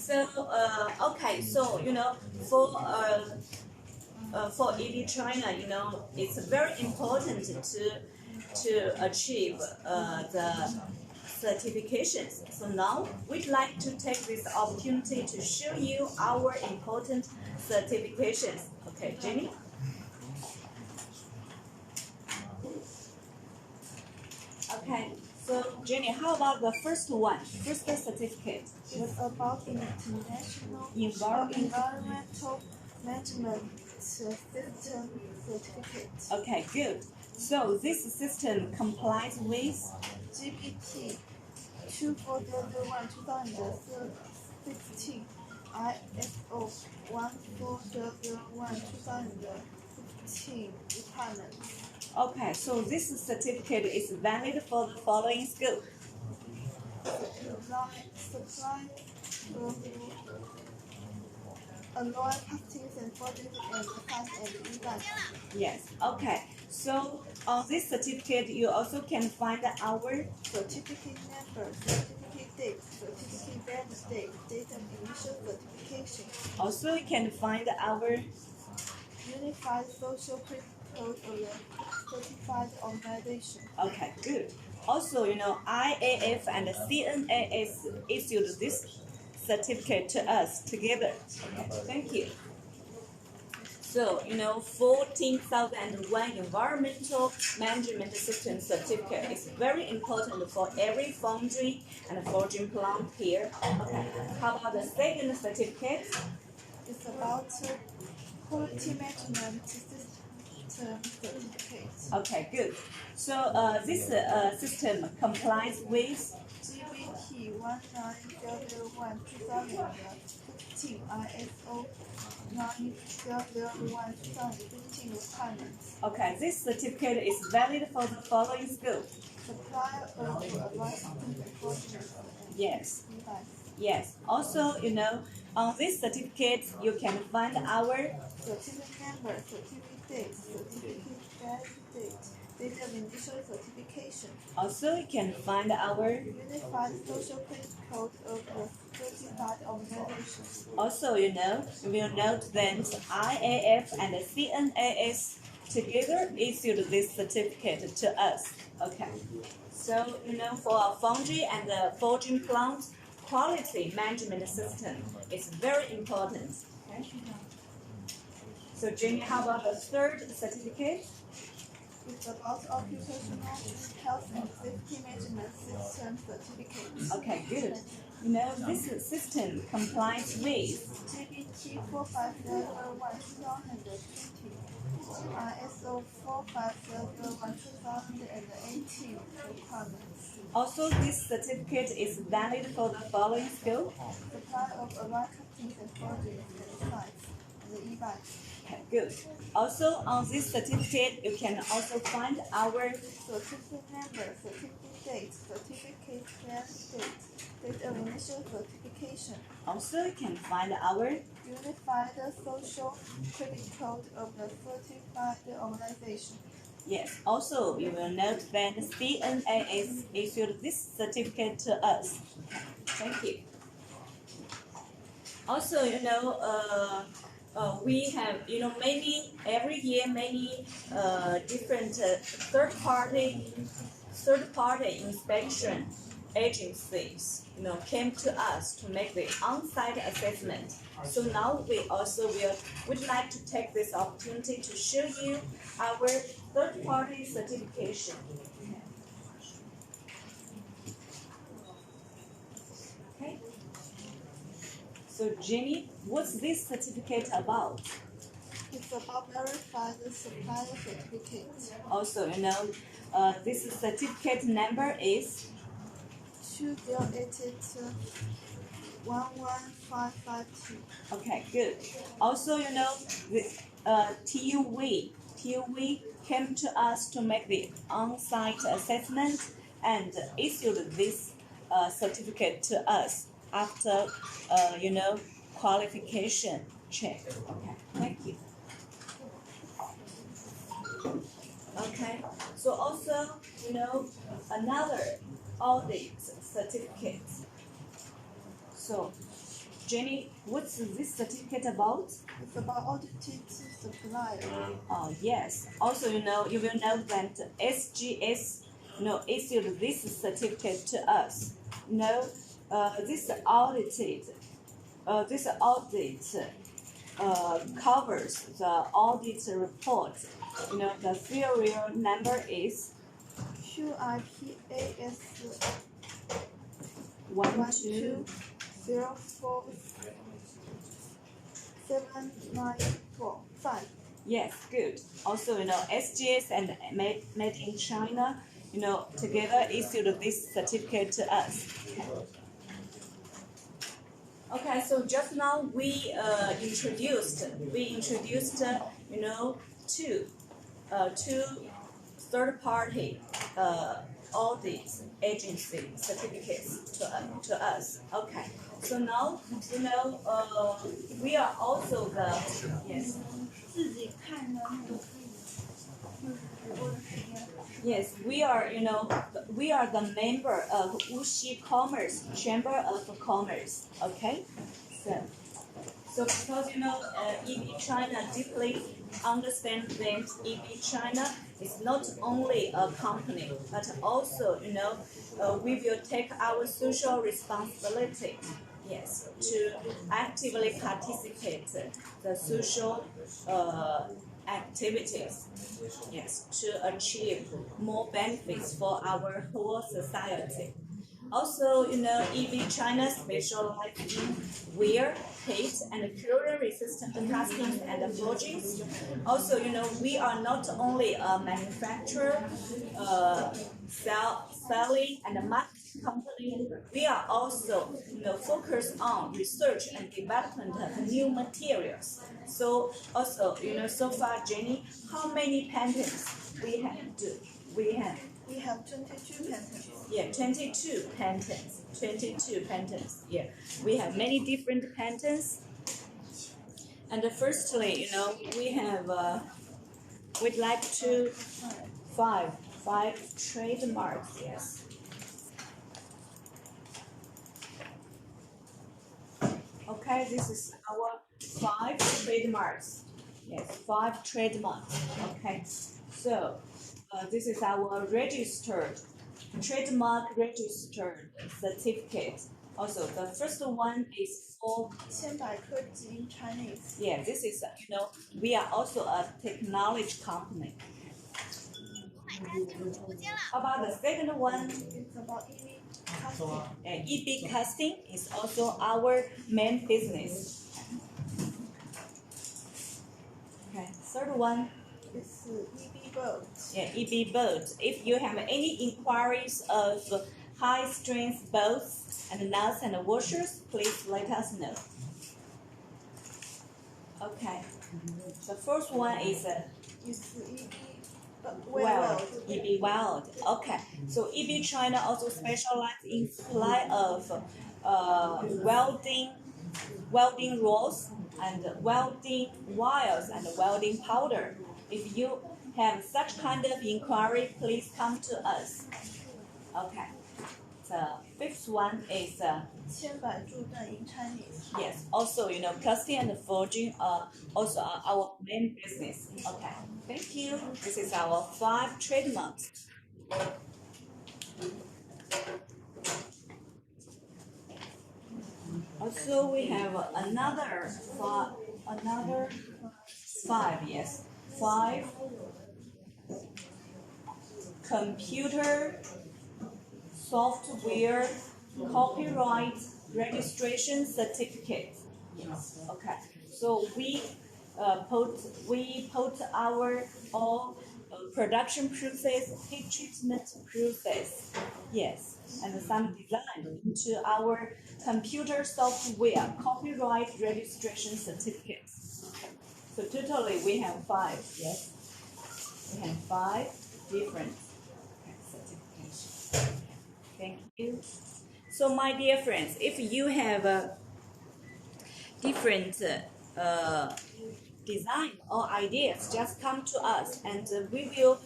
So, okay, so for ED China, it's very important to achieve the certifications. So now we'd like to take this opportunity to show you our important certifications. Okay, Jenny? Okay, so Jenny, how about the first one, first certificate? It's about International Environmental Management System Certificate. Okay, good. So this system complies with GPT 2401-2016, ISO 14001-2015 requirements. Okay, so this certificate is valid for the following scope. Supply, alloy castings and forgings and cast and events. Yes, okay. So on this certificate, you also can find our certificate number, certificate date, certificate valid date, date of initial certification. Also, you can find our Unified Social Code of the certified organization. Okay, good. Also, IAF and CNAS issued this certificate to us together. Okay, thank you. So, 14,001 Environmental Management System Certificate is very important for every foundry and forging plant here. Okay, how about the second certificate? It's about quality management system certificate. Okay, good. So, this system complies with GPT 19001-2015 ISO 9001-2015 requirements. Okay, this certificate is valid for the following scope. Supply of advanced forgings. Yes. Yes. Also, on this certificate, you can find our certificate number, certificate date, certificate valid date, date of initial certification. Also, you can find our Unified Social Code of the certified organization. Also, you will note that IAF and CNAS together issued this certificate to us. Okay. So, for our foundry and the forging plant, quality management system is very important. Okay. So, Jenny, how about the third certificate? It's about occupational health and safety management system certificate. Okay, good. This system complies with GPT 4501-2020, ISO 4501-2018 requirements. Also, this certificate is valid for the following scope. Supply of alloy castings and forgings and sites and the e-bikes. Okay, good. Also, on this certificate, you can also find our certificate number, certificate date, certificate valid date, date of initial certification. Also, you can find our Unified Social Credit Code of the certified organization. Yes. Also, you will note that CNAS issued this certificate to us. Okay. Thank you. Also, we have, every year many different third-party inspection agencies, came to us to make the on-site assessment. So now would like to take this opportunity to show you our third-party certification. Okay. So Jenny, what's this certificate about? It's about verified supplier certificate. Also, this certificate number is 2082-11552. Okay, good. Also, this TUV came to us to make the on-site assessment and issued this certificate to us after, qualification check. Okay, thank you. Okay, so also, another audit certificate. So, Jenny, what's this certificate about? It's about audited supplier. Oh, yes. Also, you will know that SGS, issued this certificate to us. This audit covers the audit report. The serial number is QIPAS 1204794. Yes, good. Also, SGS and Made in China, together issued this certificate to us. Okay, so just now we introduced two third-party audit agency certificates to us. Okay, so now we are also the yes. 自己看的那个多的时间。Yes, we are the member of Wuxi Commerce Chamber of Commerce. Okay, so because EB China deeply understands that EB China is not only a company, but also we will take our social responsibility. Yes, to actively participate the social activities. Yes, to achieve more benefits for our whole society. Also, EB China specializes in wear, heat, and corrosion-resistant castings and forgings. Also, we are not only a manufacturer, selling and marketing company. We are also, focused on research and development of new materials. So, also, so far, Jenny, how many patents we have? We have 22 patents. Yeah, 22 patents. 22 patents. Yeah, we have many different patents. And firstly, we have we'd like to five trademarks. Yes. Okay, this is our 5 trademarks. Yes, 5 trademarks. Okay, so this is our trademark registered certificate. Also, the first one is for 千百科技 in Chinese. yeah. This is we are also a technology company. How about the second one? It's about EV casting. EB casting is also our main business. Okay, third one. It's EB boat. Yeah, EB boat. If you have any inquiries of high strength boats and nuts and washers, please let us know. Okay. The first one is It's EB weld. EB weld. Okay. So EB China also specializes in supply of welding rods and welding wires and welding powder. If you have such kind of inquiry, please come to us. Okay. The fifth one is 千百柱盾 in Chinese. yes. Also, casting and forging are also our main business. Okay. Thank you. This is our 5 trademarks. Also, we have another 5. Yes, 5 computer software copyright registration certificates. Yes. Okay. So we put our all production process, heat treatment process, yes, and some design into our computer software copyright registration certificates. So totally we have 5. Yes, we have 5 different certifications. Thank you. So my dear friends, if you have a different design or ideas, just come to us and we will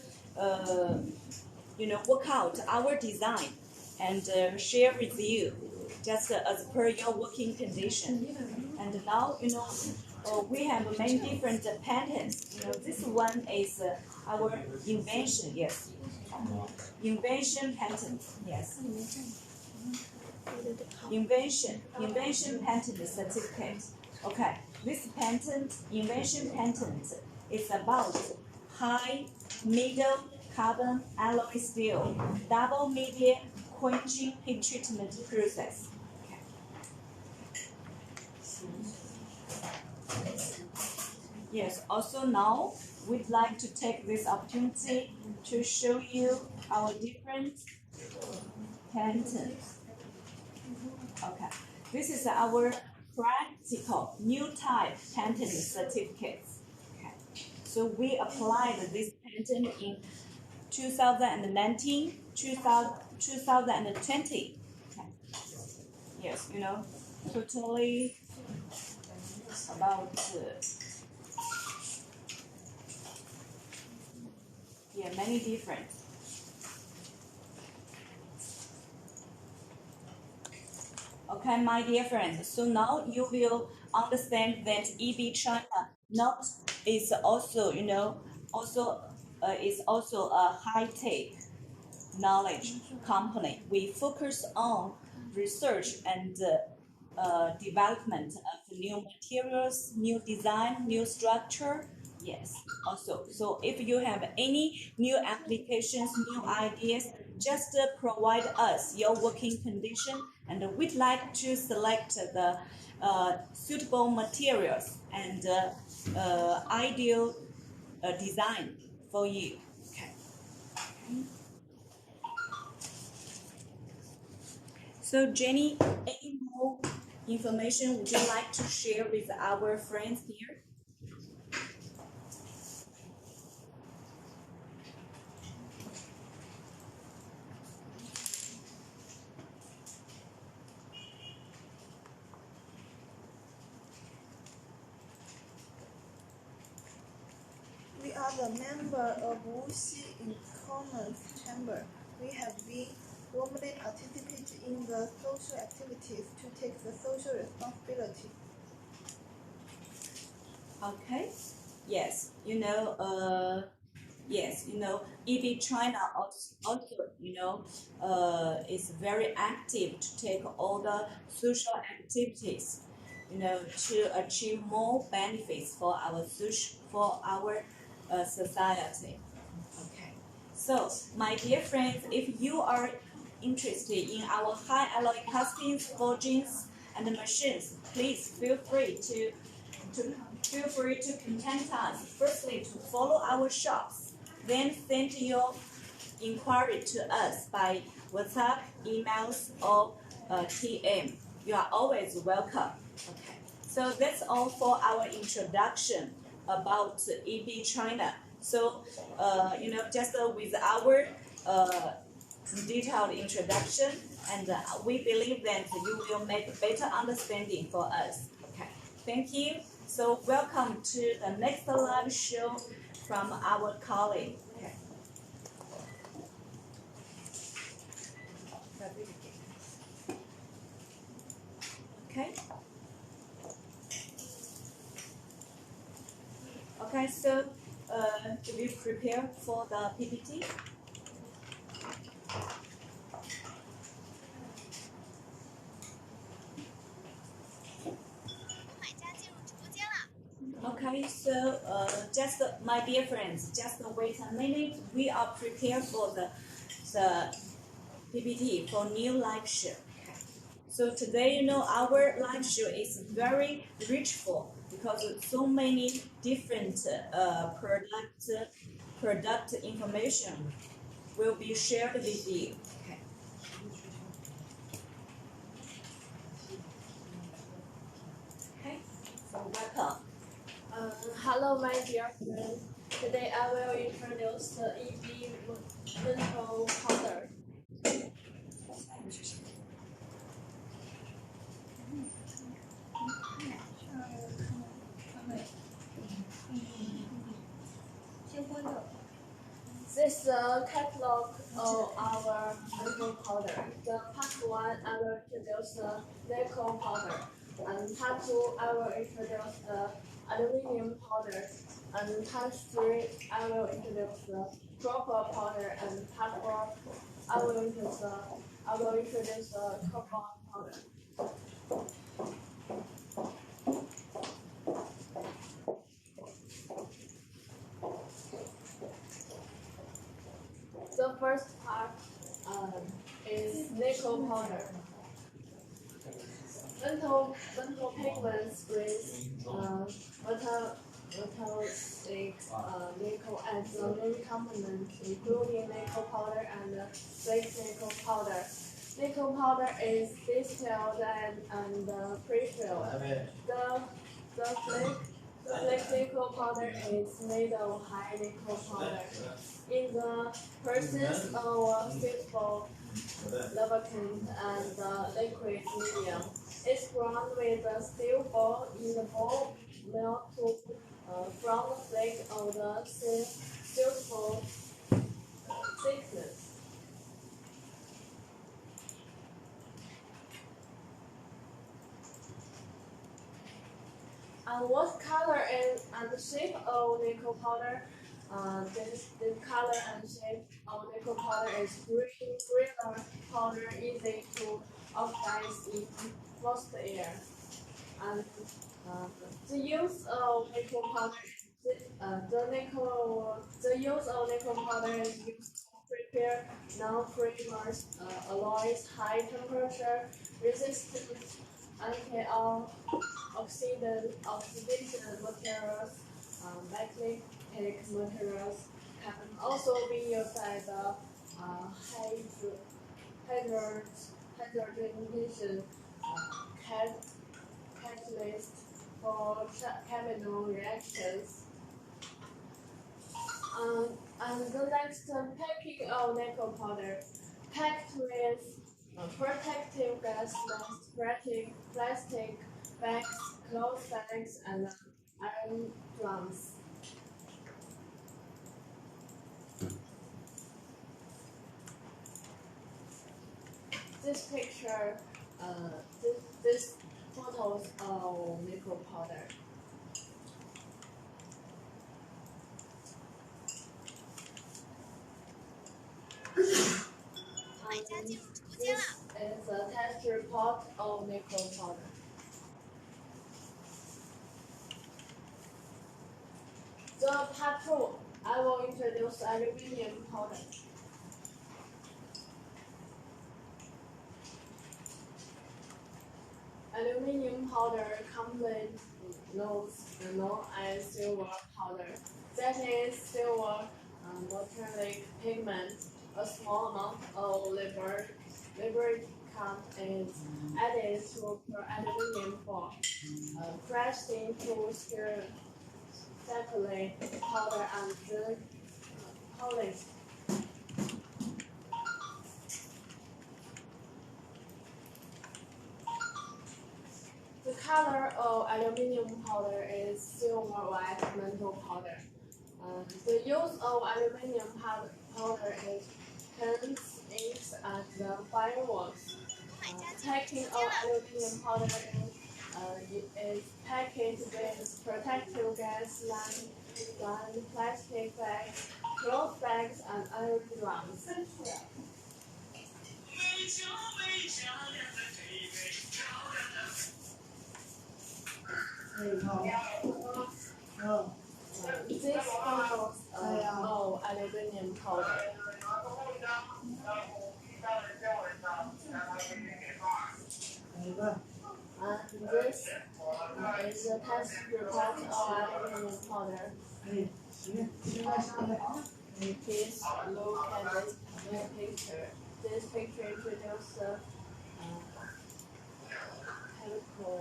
work out our design and share with you. just as per your working condition. And now, we have many different patents. This one is our invention, yes. Invention patent, yes. Invention patent certificate. Okay, this invention patent is about high, middle carbon alloy steel, double media quenching heat treatment process. Okay. Yes, also now we'd like to take this opportunity to show you our different patents. Okay, this is our practical new type patent certificates. Okay, so we applied this patent in 2019, 2020. Okay. Yes, totally about many different. Okay, my dear friends, so now you will understand that EB China not is also, is also a high-tech knowledge company. We focus on research and development of new materials, new design, new structure. Yes, also. So if you have any new applications, new ideas, just provide us your working condition, and we'd like to select the suitable materials and ideal design for you. Okay. So Jenny, any more information would you like to share with our friends here? We are the member of Wuxi in Commerce Chamber. We have been warmly participated in the social activities to take the social responsibility. Okay. Yes, EB China also, is very active to take all the social activities, to achieve more benefits for our society. Okay. So, my dear friends, if you are interested in our high alloy castings, forgings, and machines, please feel free to contact us. Firstly, to follow our shops, then send your inquiry to us by WhatsApp, emails, or TM. You are always welcome. Okay. So that's all for our introduction about EB China. So, just with our detailed introduction, and we believe that you will make a better understanding for us. Okay. Thank you. So welcome to the next live show from our colleague. Okay. Okay. Okay. So, to be prepared for the PPT. Okay, so just my dear friends, just wait a minute. We are prepared for the PPT for new live show. Okay. So today, our live show is very richful because so many different product information will be shared with you. Okay. Okay. So welcome. Hello, my dear friends. Today I will introduce the EB mental powder. This catalog of our nickel powder. The part 1, I will introduce the nickel powder. And part 2, I will introduce the aluminum powder. And part 3, I will introduce the copper powder. And part 4, I will introduce the carbon powder. The first part is nickel powder. Dental pigments with metallic nickel as the main component, including nickel powder and flake nickel powder. Nickel powder is distilled and pre-filled. The flake nickel powder is made of high nickel powder. In the presence of suitable lubricant and liquid medium, it's ground with a steel ball in the ball mill to from the flake of the suitable thickness. And what color and shape of nickel powder? The color and shape of nickel powder is green powder, easy to oxidize in most air. And the use of nickel powder, the use of nickel powder is used to prepare non-primers alloys, high temperature resistant oxidation materials, magnetic materials can also be used as a hydrogenation catalyst for chemical reactions. And the next packing of nickel powder, packed with protective gas mask, plastic bags, cloth bags, and iron drums. This picture, this photos of nickel powder. This is a test report of nickel powder. The part 2, I will introduce aluminum powder. Aluminum powder commonly known as silver powder. That is silver metallic pigment. A small amount of lubricant is added to the aluminum form, pressed into separate powder and polished. The color of aluminum powder is silver white metal powder. The use of aluminum powder is turns inks and the fireworks. Packing of aluminum powder is packaged with protective gas lined plastic bags, cloth bags, and iron drums. These photos of aluminum powder. And this is a test report of aluminum powder. Please look at this picture. This picture introduces the chemical.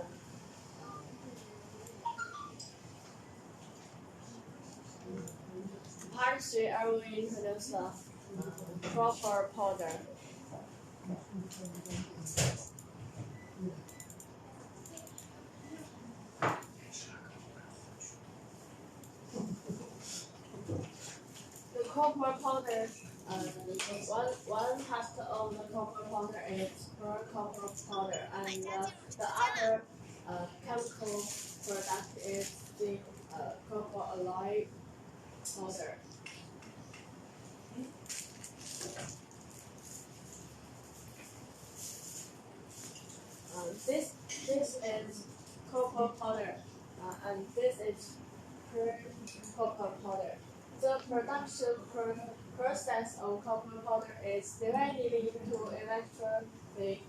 Part 3, I will introduce the proper powder. The copper powder One part of the copper powder is pure copper powder, and the other chemical product is the copper alloy powder. This is copper powder, and this is pure copper powder. The production process of copper powder is divided into electrolytic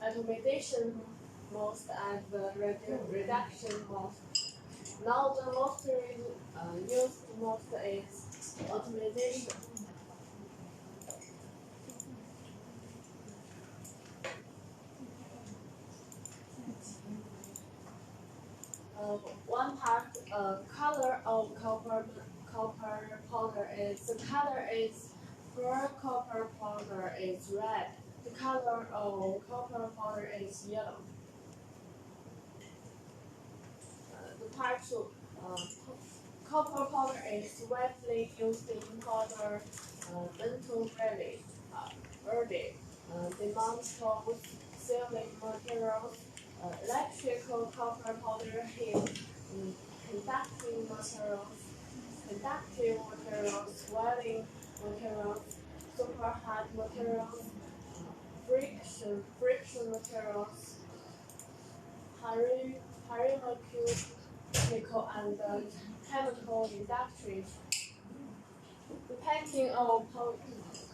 atomization mode and the reduction mode. Now the most used mode is automation. One part color of copper powder is the color is pure copper powder is red. The color of copper powder is yellow. The part two, copper powder is widely used in powder dental early demand for sealing materials, electrical copper powder heat, conductive materials, welding materials, super hard materials, friction materials, chemical and chemical industries. The packing of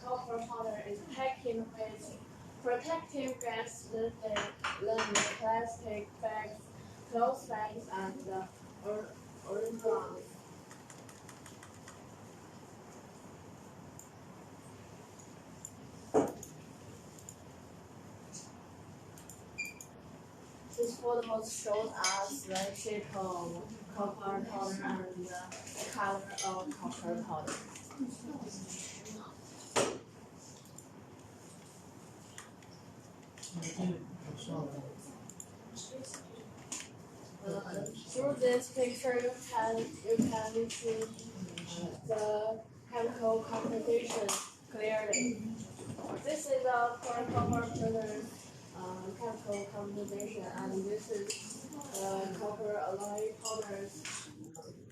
copper powder is packed with protective gas, plastic bags, cloth bags, and orange lungs. This photo shows us the shape of copper powder and the color of copper powder. Through this picture, you can see the chemical composition clearly. This is a pure copper powder chemical composition, and this is the copper alloy powder's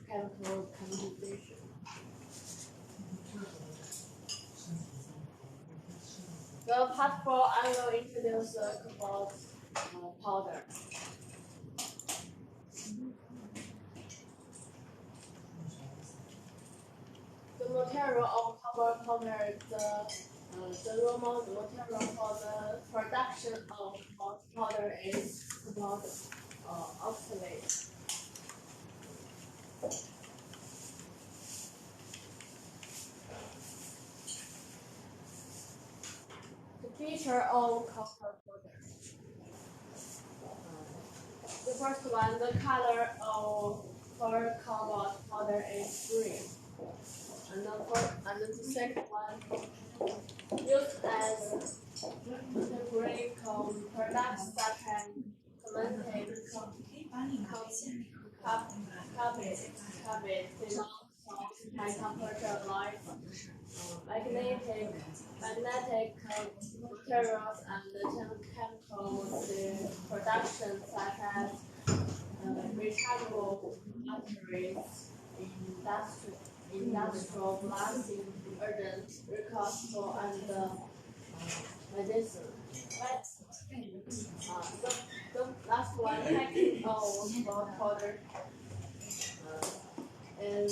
chemical composition. The part 4, I will introduce the cobalt powder. The material of copper powder, the raw material for the production of cobalt powder is cobalt oxalate. The feature of copper powder. The first one, the color of cobalt powder is green. And the second one, used as the green products such as cemented carpet, high temperature light, magnetic materials, and chemical production such as rechargeable batteries, industrial blasting agents, rechargeable, and medicine. The last one, packing of cobalt powder in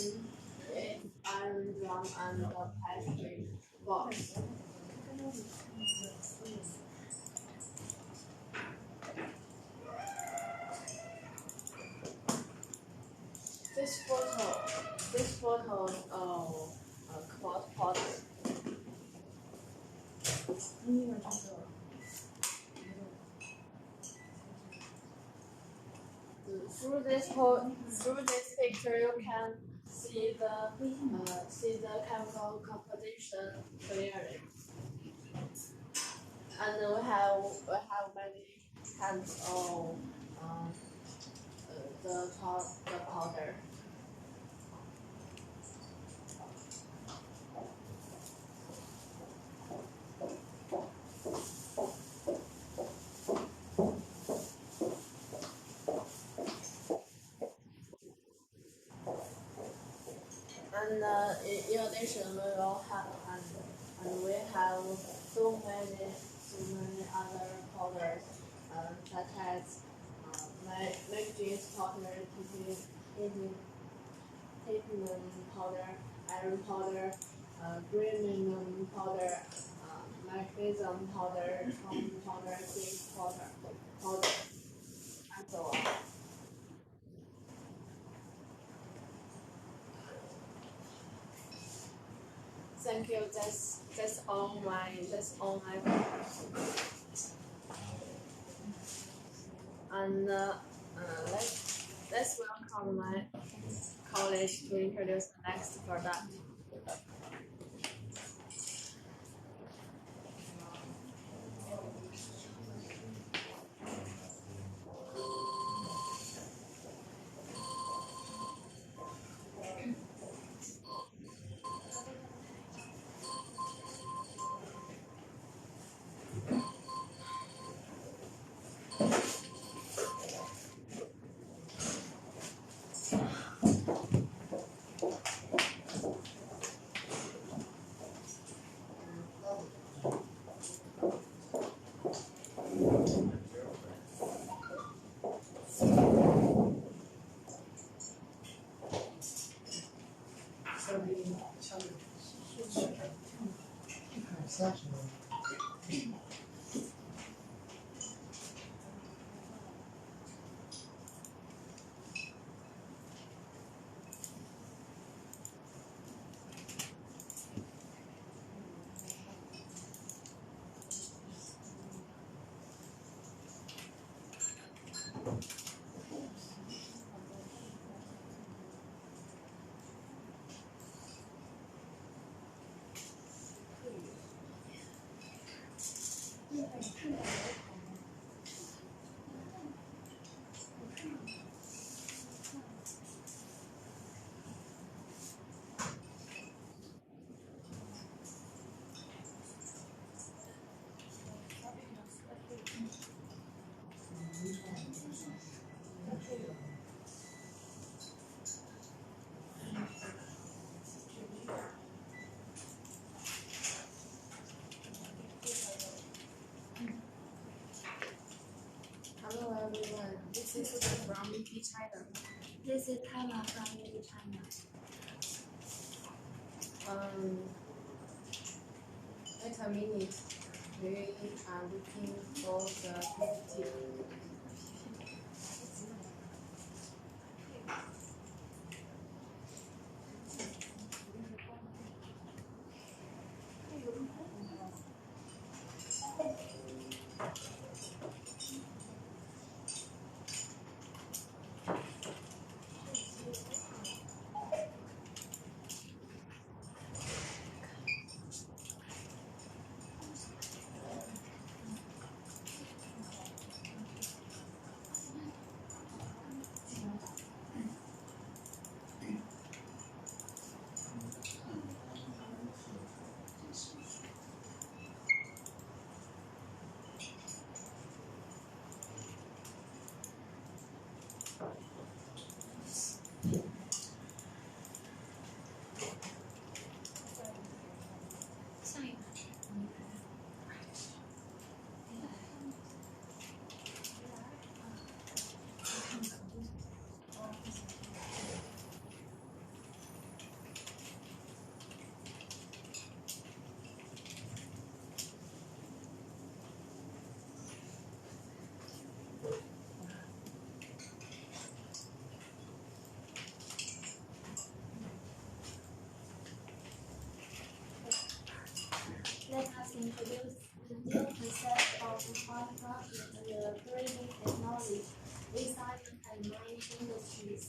iron drum and the plastic box. This photo of cobalt powder. Through this picture, you can see the chemical composition clearly. And we have many kinds of the powder. And in addition, we have so many other powders, such as magnesium powder, titanium powder, iron powder, brillium powder, magnesium powder, chromium powder, zinc powder, and so on. Thank you. That's all my. And let's welcome my colleague to introduce the next product. Hello everyone. This is from China. This is Taiwan from China. Wait a minute. We are looking for the PPT. Let us introduce the new concept of high-profit grading technology in science and marine industries.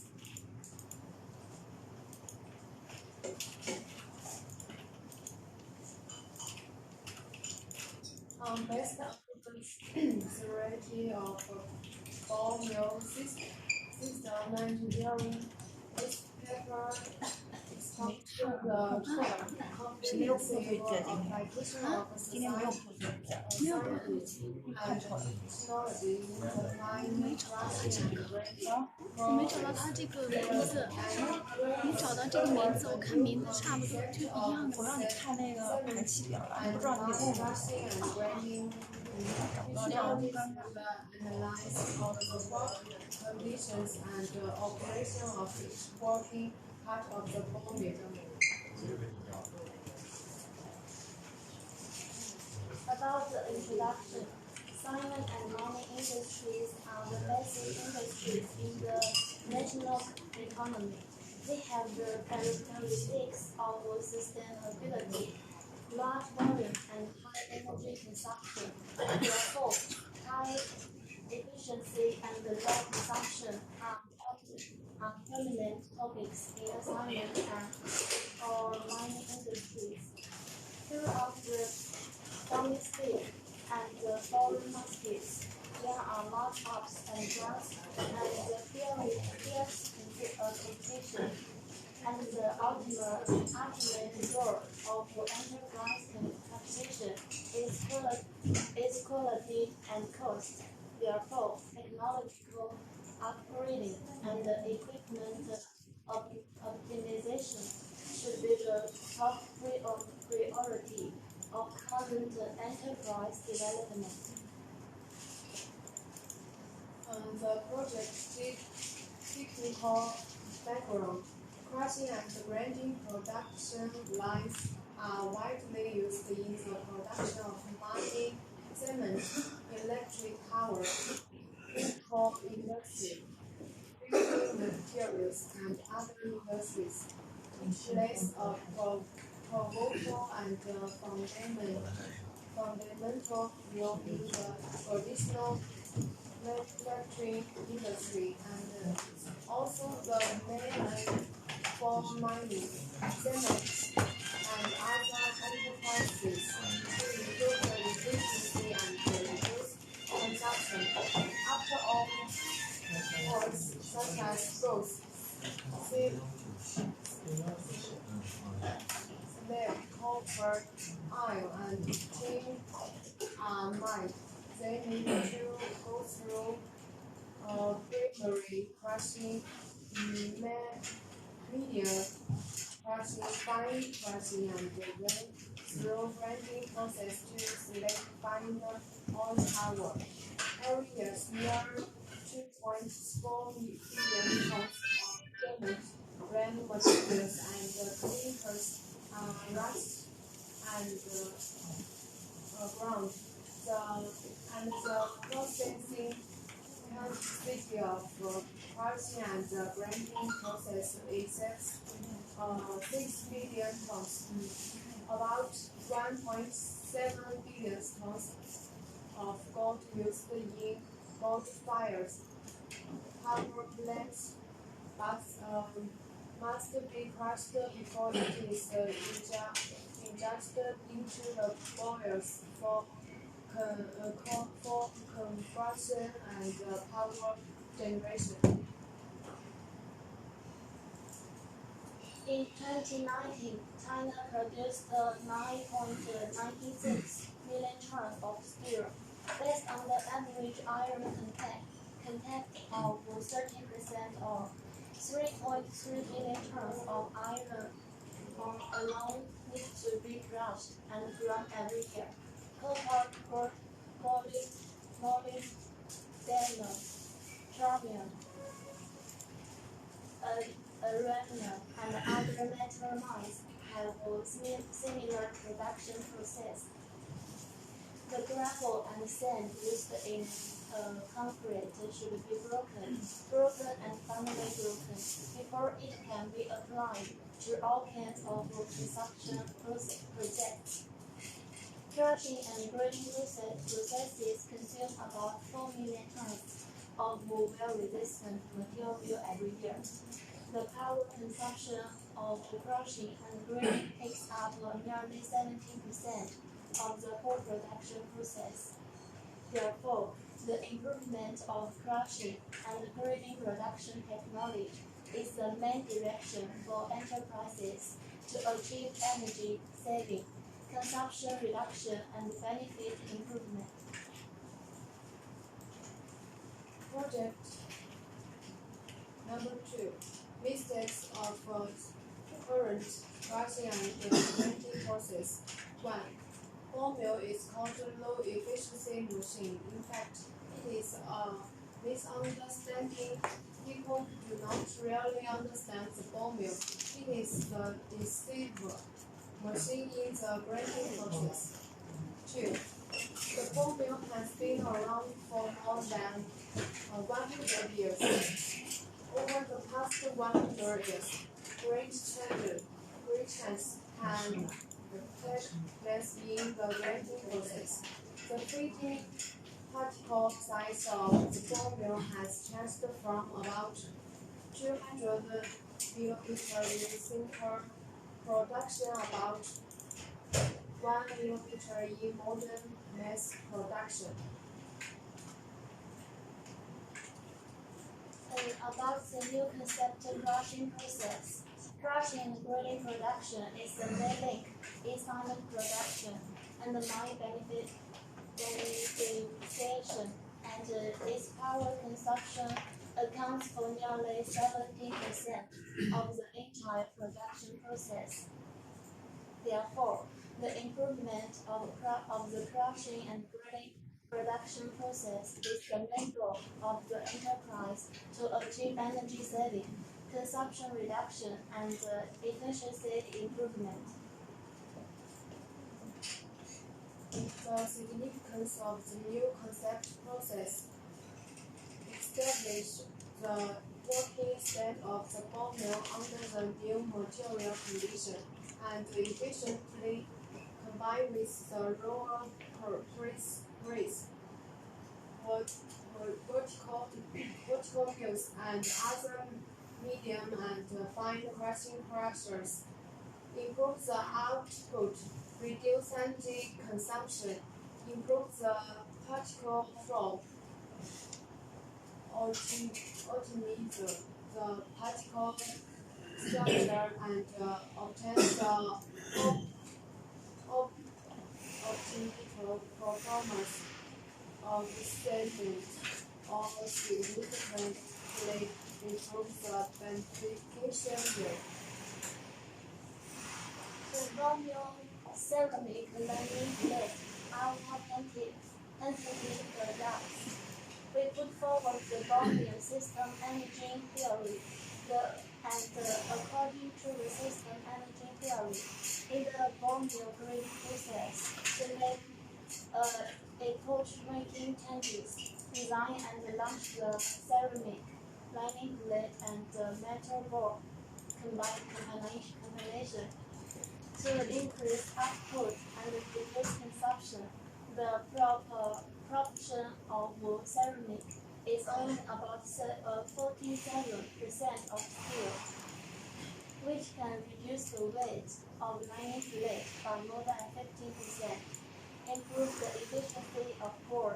Based on the variety of ball mill system engineering is paper exposed to the comprehensive application of science, science and technology in applying crushing and grinding 我没找到它这个名字，你找到这个名字，我看名字差不多，就一样的。我让你看那个排期表了，你不知道你得问我。 analyze all the work conditions and operation of each working part of the formula. About the introduction, cement and mining industries are the basic industries in the national economy. They have the characteristics of sustainability, large volume and high energy consumption. Therefore, high efficiency and low consumption are prominent topics in cement and or mining industries. Throughout the domestic and the foreign markets, there are large ups and downs and fierce competition. And the ultimate goal of enterprise competition is quality and cost. Therefore, technological upgrading and equipment optimization should be the top priority of current enterprise development. The project technical background. Crushing and grinding production lines are widely used in the production of mining, cement, electric power, chemical industry, building materials, and other industries. In place of pivotal and fundamental role in the traditional manufacturing industry and also the main for mining, cement, and other enterprises to improve the efficiency and reduce consumption. After all, ports such as both lead, copper, iron, and tin are mined. They need to go through primary crushing, medium crushing, fine crushing, and then through grinding process to select final on power. Every year, near 2.4 billion tons of cement, raw materials, and chemicals are rushed and ground. The processing capacity of crushing and grinding process is 6 billion tons. About 1.7 billion tons of gold used in gold-fired power plants, but must be crushed before it is injected into the boilers for combustion and power generation. In 2019, China produced 9.96 million tons of steel, based on the average iron content of 30% or 3.3 million tons of iron ore alone need to be crushed and ground every year. Copper, molybdenum, chromium, uranium, and other metal mines have similar production process. The gravel and sand used in concrete should be broken and finally broken before it can be applied to all kinds of construction projects. Crushing and grinding processes consume about 4 million tons of wear-resistant material every year. The power consumption of the crushing and grinding takes up nearly 17% of the whole production process. Therefore, The improvement of crushing and grading production technology is the main direction for enterprises to achieve energy saving, consumption reduction, and benefit improvement. Project number 2. Mistakes of current crushing and grinding process. 1. Ball mill is called a low efficiency machine. In fact, it is a misunderstanding. People do not really understand the ball mill. It is the deceiver machine in the grinding process. 2. The ball mill has been around for more than 100 years. Over the past 100 years, great changes can take place in the grinding process. The treating particle size of the ball mill has changed from about 200 millimeter in sinter production about 1 millimeter in modern mass production. About the new concept crushing process. Crushing and grading production is the main link in cement production and the mine beneficiation, and its power consumption accounts for nearly 70% of the entire production process. Therefore, the improvement of the crushing and grading production process is the main goal of the enterprise to achieve energy saving, consumption reduction, and efficiency improvement. The significance of the new concept process established the working state of the ball mill under the new material condition and efficiently combined with the lower press vertical mills and other medium and fine crushing crushers, improve the output, reduce energy consumption, improve the particle flow, automate the particle structure, and obtain the optimal performance of the statement or significantly improve the beneficiation rate. The ball mill ceramic lining plate are patented products. We put forward the ball mill system energy theory, according to the system energy theory, in the ball mill grading process, to make epoch-making changes, design and launch the ceramic lining plate and the metal ball combination to increase output and reduce consumption. The proportion of ceramic is only about 47% of steel, which can reduce the weight of lining plate by more than 15%, improve the efficiency of ball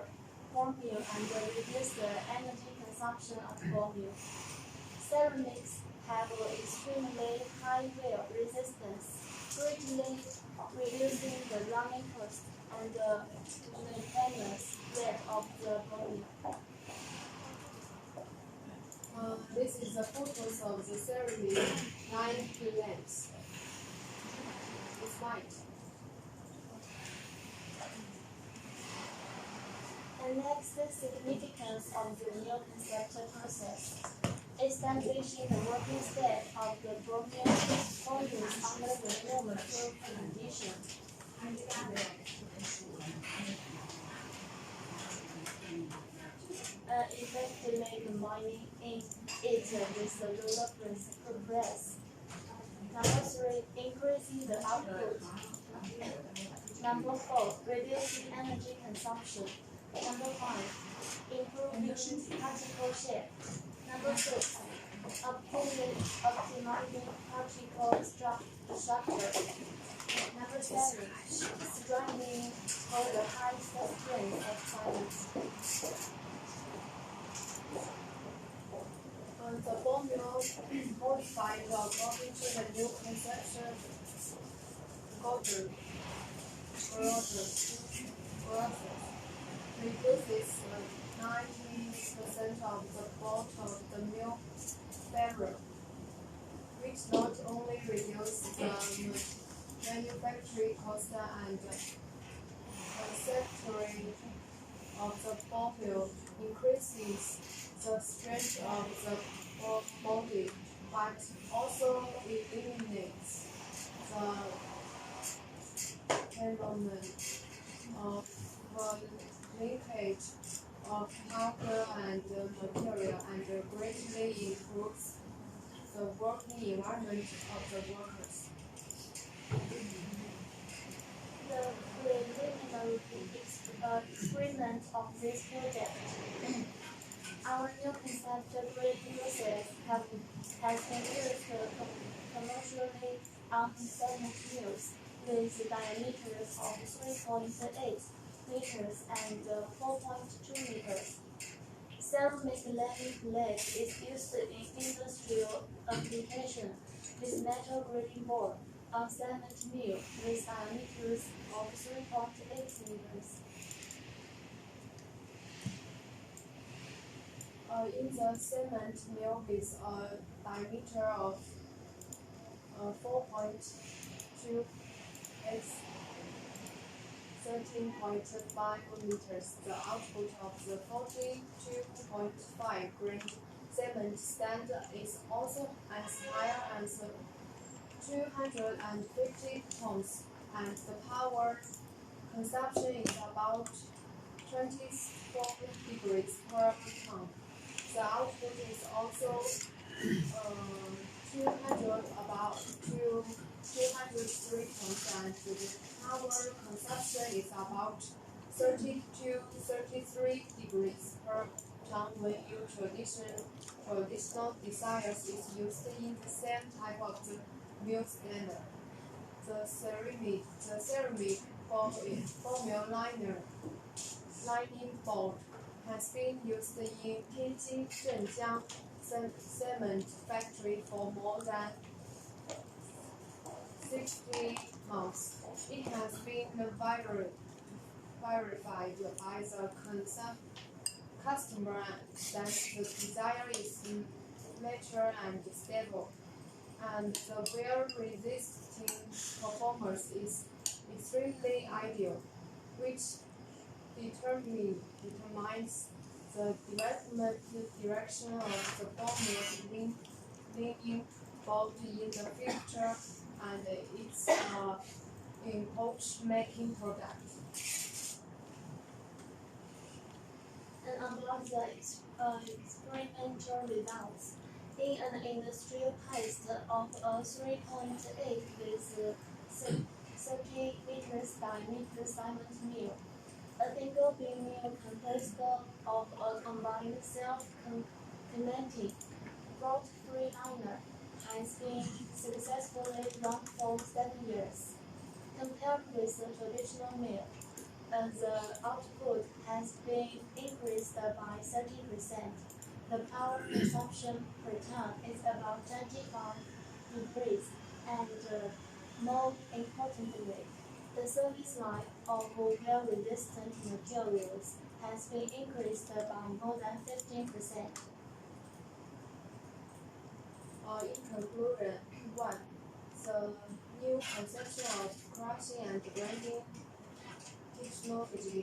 mill, and reduce the energy consumption of ball mill. Ceramics have extremely high wear resistance, greatly reducing the running cost and the maintenance rate of the ball mill. This is the photos of the ceramic line plants. It's white. And next, the significance of the new conceptual process. Establishing the working state of the ball mill forges under the new material condition. Effectively combining it with the roller press. Number 3, increasing the output. Number 4, reducing energy consumption. Number 5, improving particle shape. Number 6, optimizing particle structure. Number 7, striving for the highest the strength of science. The ball mill modified according to the new conception process reduces 90% of the bulk of the mill barrel, which not only reduces the manufacturing cost and conceptually of the ball mill, increases the strength of the body, but also eliminates the phenomenon of linkage of hardware and material and greatly improves the working environment of the workers. The preliminary experiment of this project, our new concept grading process has been used commercially on cement mills with diameters of 3.8 meters and 4.2 meters. Ceramic laminate plate is used in industrial application with metal grading board on cement mill with diameters of 3.8 meters. In the cement mill with a diameter of 4.2 x 13.5 meters, the output of the 42.5 grain cement stand is also as high as 250 tons, and the power consumption is about 24 degrees per ton. The output is also 203 tons, and the power consumption is about 30 to 33 degrees per ton when your traditional desires is used in the same type of the mill blender. The ceramic formula lining board has been used in Tianjin Zhenjiang cement factory for more than 60 months. It has been verified by the customer that the desire is mature and stable, and the wear-resisting performance is extremely ideal, which determines the development direction of the ball mill leaning board in the future, and it's in coach-making product. And about the experimental results, in an industrial test of a 3.8 with 30 meters diameter cement mill, a single beam mill composed of a combined self-contenting bolt-free liner has been successfully run for 7 years. Compared with the traditional mill, the output has been increased by 30%. The power consumption per ton is about 25 degrees, and more importantly, the service life of wear-resistant materials has been increased by more than 15%. In conclusion, 1. The new conception of crushing and grinding technology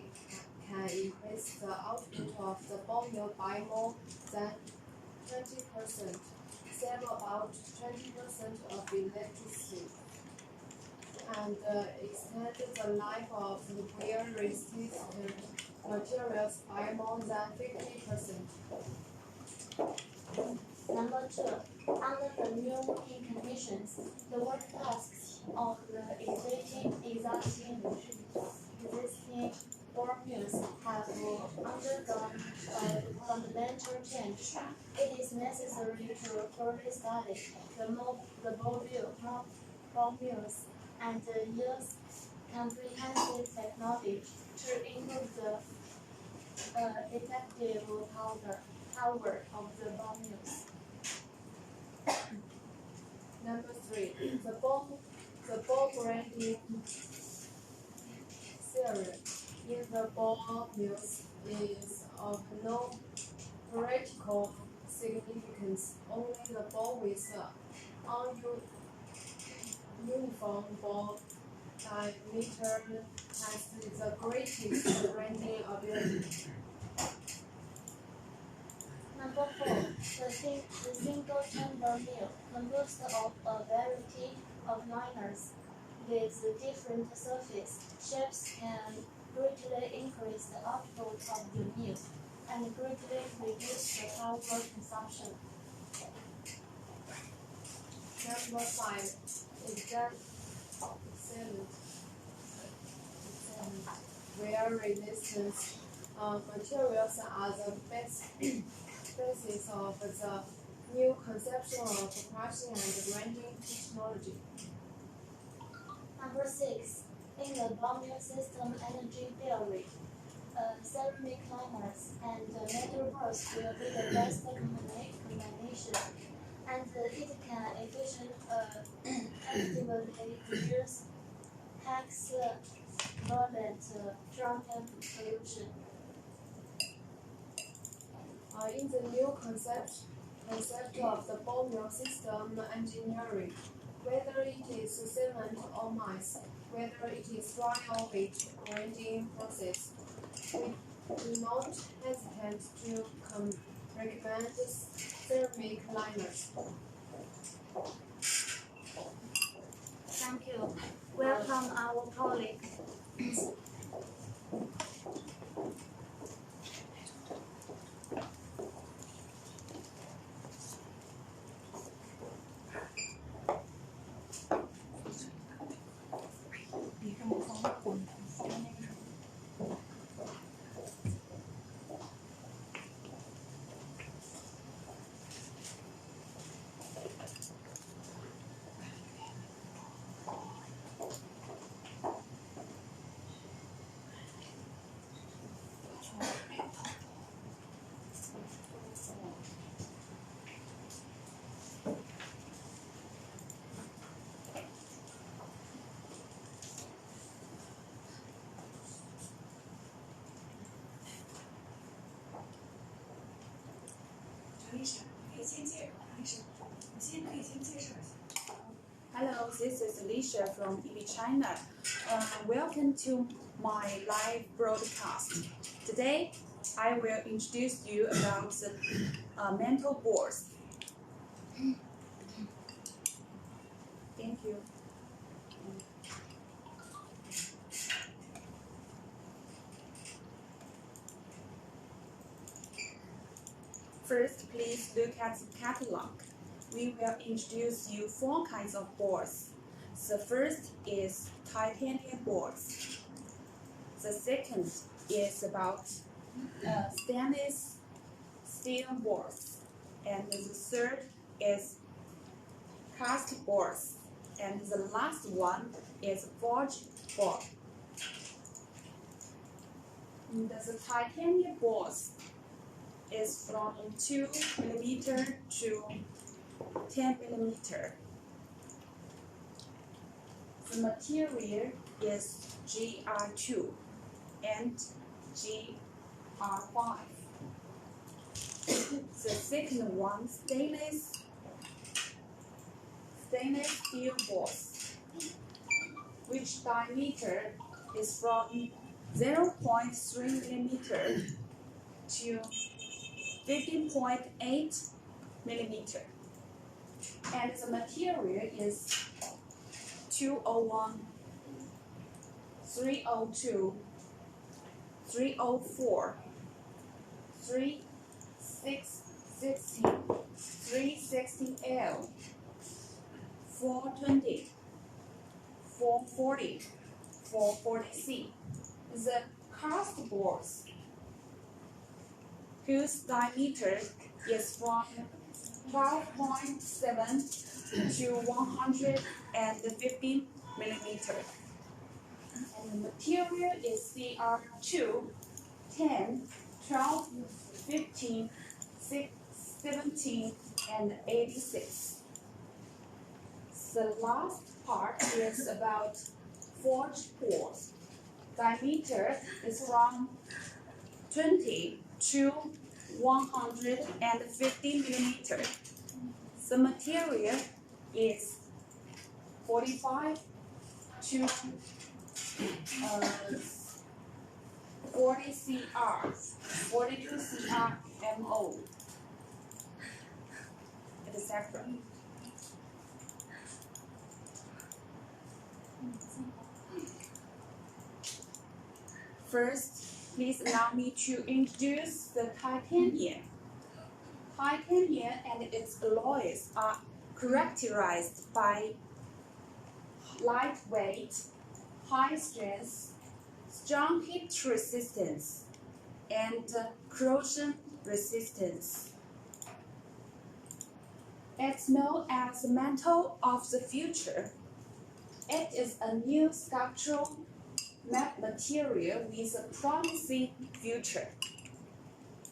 can increase the output of the ball mill by more than 20%, save about 20% of electricity, and extend the life of the wear-resistant materials by more than 50%. Number 2, under the new working conditions, the work tasks of the existing ball mills have undergone a fundamental change. It is necessary to further study the ball mills and use comprehensive technology to improve the effective power of the bomb mills. Number 3, the ball grinding theory in the ball mills is of no practical significance. Only the ball with uniform ball diameter has the greatest grinding ability. Number 4, the single chamber mill composed of a variety of liners with different surface shapes can greatly increase the output of the mill and greatly reduce the power consumption. Number 5, examine wear resistance materials are the basis of the new conception of crushing and grinding technology. Number 6, in the bomb mill system energy theory, ceramic liners and metal bars will be the best combination, and it can effectively reduce hexavalent drum pollution. In the new concept of the ball mill system engineering, whether it is cement or mice, whether it is dry or wet grinding process, we do not hesitate to recommend ceramic liners. Thank you. Welcome our colleague. Hello, this is Alicia from EB China. Welcome to my live broadcast. Today, I will introduce you about the mental boards. Thank you. First, please look at the catalog. We will introduce you 4 kinds of boards. The first is titanium boards. The second is about stainless steel boards. And the third is cast boards. And the last one is forged board. The titanium boards is from 2 mm to 10 mm. The material is GR2 and GR5. The second one, stainless steel boards, which diameter is from 0.3 mm to 15.8 mm. And the material is 201, 302, 304, 360, 360L, 420, 440, 440C. The cast boards, whose diameter is from 12.7 to 115 mm. and the material is CR2, 10, 12, 15, 17, and 86. The last part is about forged boards. Diameter is around 20 to 150 millimeter. The material is 45 to 40 CR, 42 CR MO, etc. First, please allow me to introduce the titanium. Titanium and its alloys are characterized by lightweight, high strength, strong heat resistance, and corrosion resistance. It's known as the metal of the future. It is a new sculptural material with a promising future.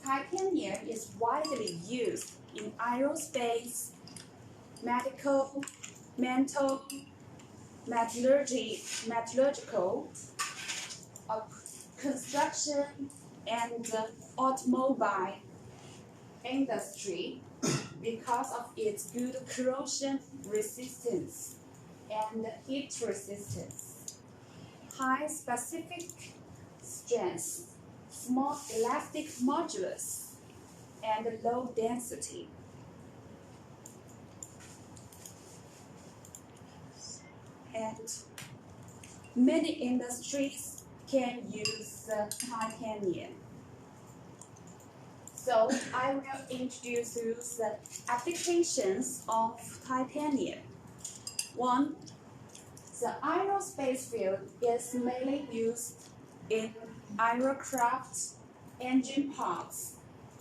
Titanium is widely used in aerospace, medical, mental, metallurgical, construction, and automobile industry because of its good corrosion resistance and heat resistance, high specific strength, small elastic modulus, and low density. And many industries can use titanium. So I will introduce you the applications of titanium. One, the aerospace field is mainly used in aircraft engine parts,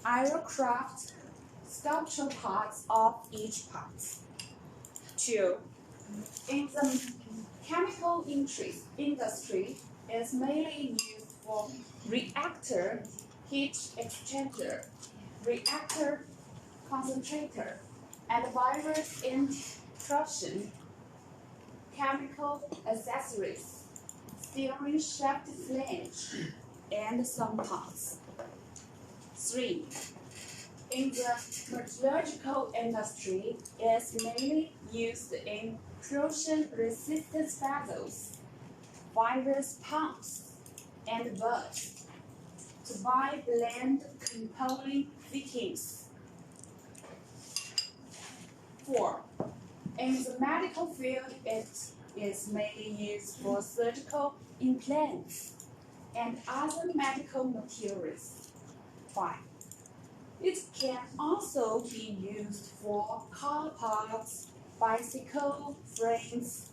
aircraft sculptural parts of each part. Two, in the chemical industry is mainly used for reactor heat exchanger, reactor concentrator, and virus intrusion, chemical accessories, steering shaft flange, and some parts. Three, in the metallurgical industry is mainly used in corrosion resistant vessels, virus pumps, and valves to buy blend component fittings. Four, in the medical field it is mainly used for surgical implants and other medical materials. Five, it can also be used for car parts, bicycle frames,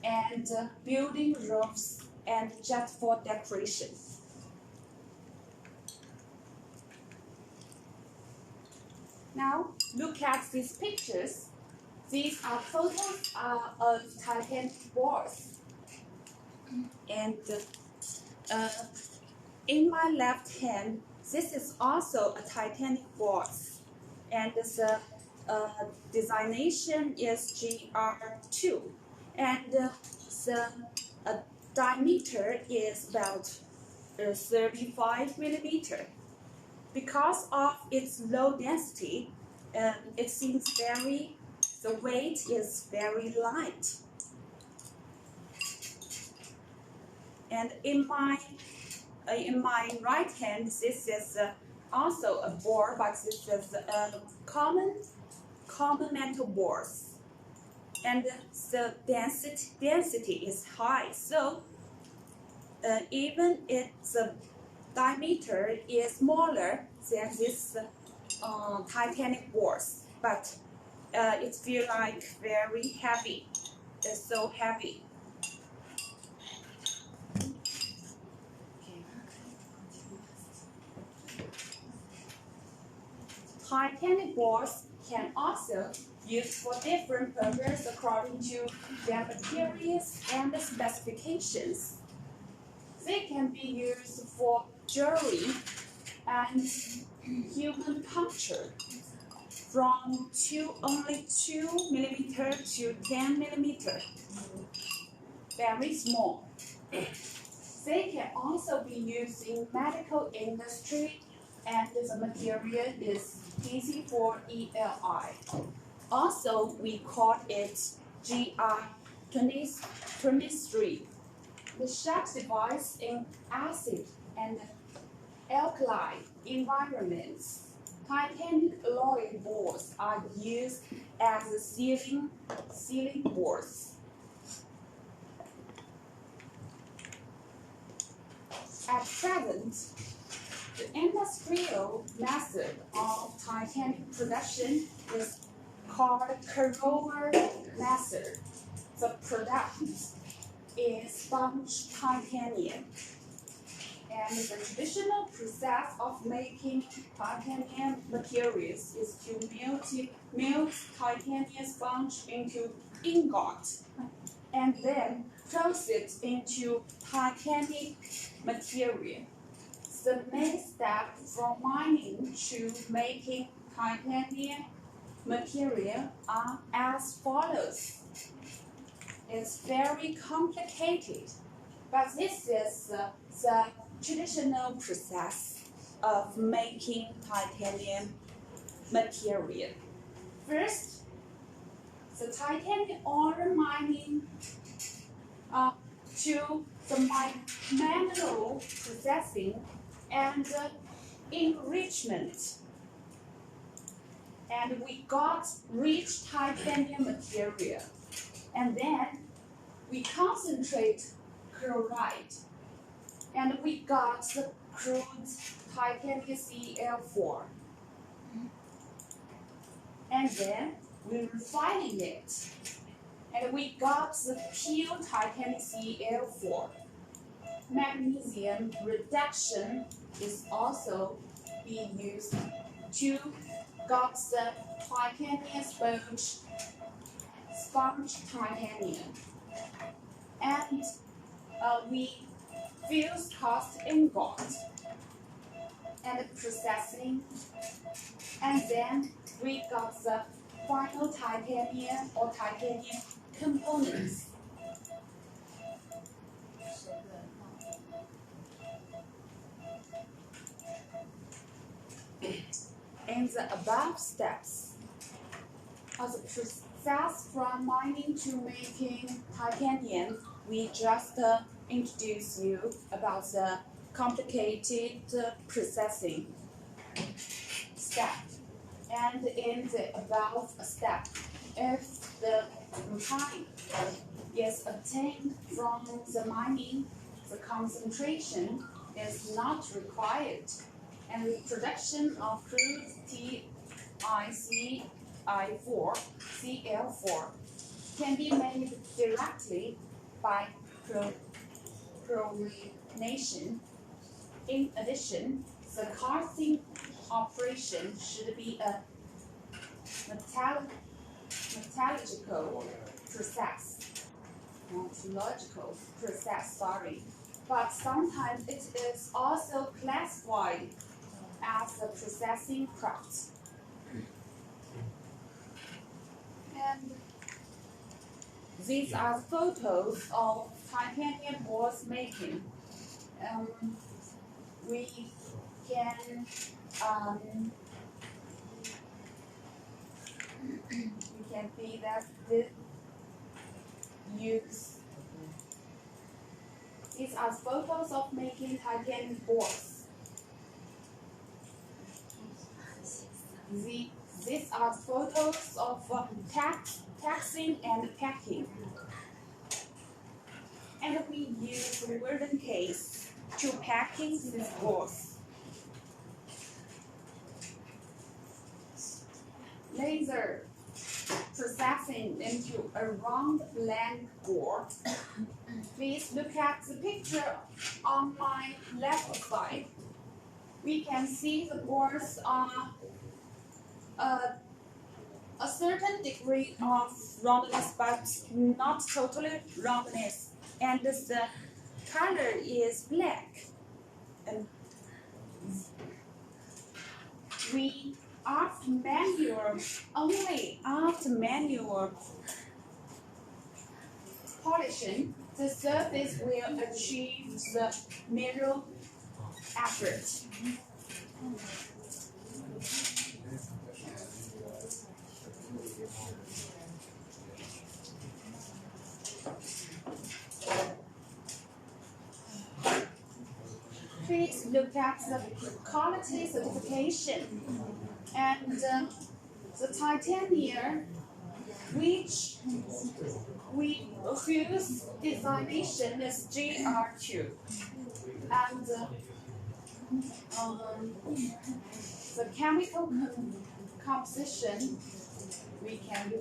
and building roofs, and just for decoration. Now, look at these pictures. These are photos of titanium boards. And in my left hand, this is also a titanium board. And the designation is GR2. And the diameter is about 35 millimeter. Because of its low density, it seems the weight is very light. And in my right hand, this is also a board, but this is common metal boards. And the density is high, so even if the diameter is smaller than this titanium boards, but it feels like very heavy. It's so heavy. Titanium boards can also used for different purposes according to their materials and specifications. They can be used for jewelry and human puncture from only 2 millimeter to 10 millimeter, very small. They can also be used in medical industry, and the material is PC4ELI. Also, we call it GR23. The shape device in acid and alkali environments. Titanium alloy boards are used as ceiling boards. At present, the industrial method of titanium production is called corroder method. The product is sponge titanium. And the traditional process of making titanium materials is to melt titanium sponge into ingot and then press it into titanium material. The main step from mining to making titanium material are as follows. It's very complicated, but this is the traditional process of making titanium material. First, the titanium ore mining to the manual processing and enrichment. And we got rich titanium material. And then we concentrate chloride. And we got the crude titanium Cl4. And then we refining it. And we got the pure titanium Cl4. Magnesium reduction is also being used to got the titanium sponge titanium. And we fuse cast ingot and processing, and then we got the final titanium or titanium components. In the above steps, as a process from mining to making titanium, we just introduce you about the complicated processing step. And in the above step, if the time is obtained from the mining, the concentration is not required, and the production of crude TiCl4 can be made directly by chlorination. In addition, the casting operation should be a metallurgical process, but sometimes it is also classified as a processing craft. And these are photos of titanium boards making. We can see that these are photos of making titanium boards. These are photos of taxing and packing. And we use a wooden case to packing these boards. Laser processing into a round blank board. Please look at the picture on my left side. We can see the boards are a certain degree of roundness, but not totally roundness. And the color is black. And we after manual polishing, the surface will achieve the mirror effect. Please look at the quality certification and the titanium which whose designation is GR2 and the chemical composition we can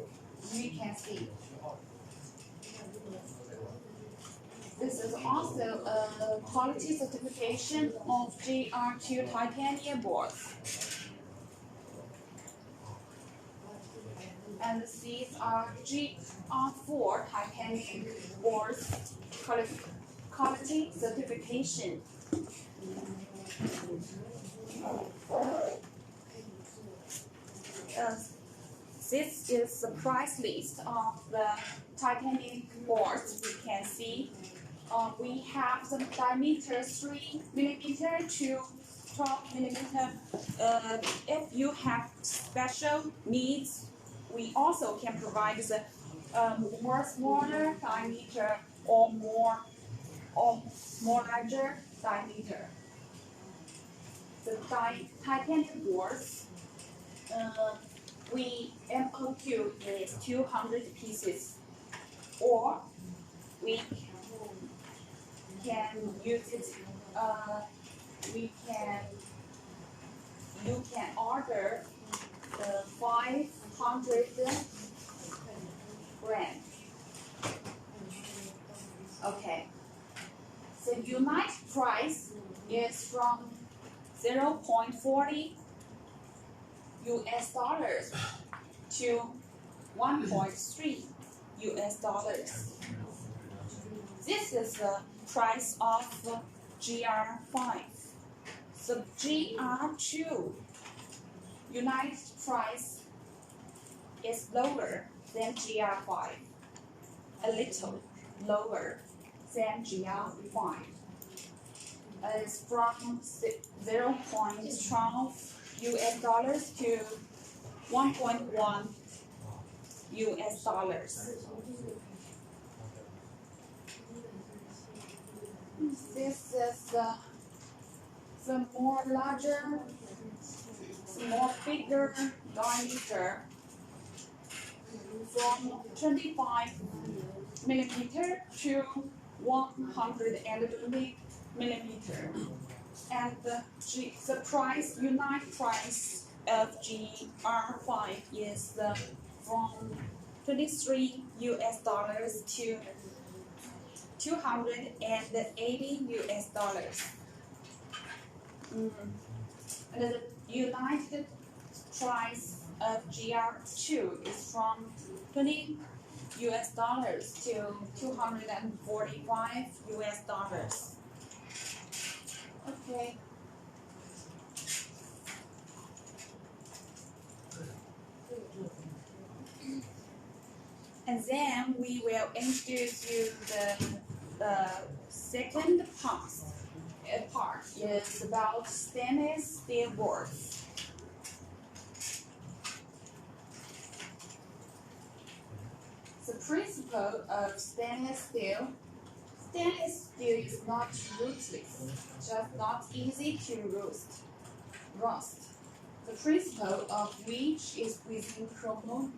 see. This is also a quality certification of GR2 titanium boards. And these are GR4 titanium boards quality certification. This is the price list of the titanium boards we can see. We have the diameter 3 mm to 12 mm. If you have special needs, we also can provide the more smaller diameter or more larger diameter. The titanium boards, we MOQ is 200 pieces, or we can use it. You can order 500 grams. Okay. The unit price is from 0.40 US dollars to 1.3 US dollars. This is the price of GR5. The GR2 unit price is lower than GR5, a little lower than GR5. It's from 0.12 US dollars to 1.1 US dollars. This is the more larger, more bigger diameter from 25 millimeter to 120 millimeter. And the price, unit price of GR5 is from 23 US dollars to 280 US dollars. And the united price of GR2 is from 20 US dollars to 245 US dollars. Okay. And then we will introduce you the second part. Part is about stainless steel boards. The principle of stainless steel. Stainless steel is not rootless, just not easy to rust. The principle of which is using chromium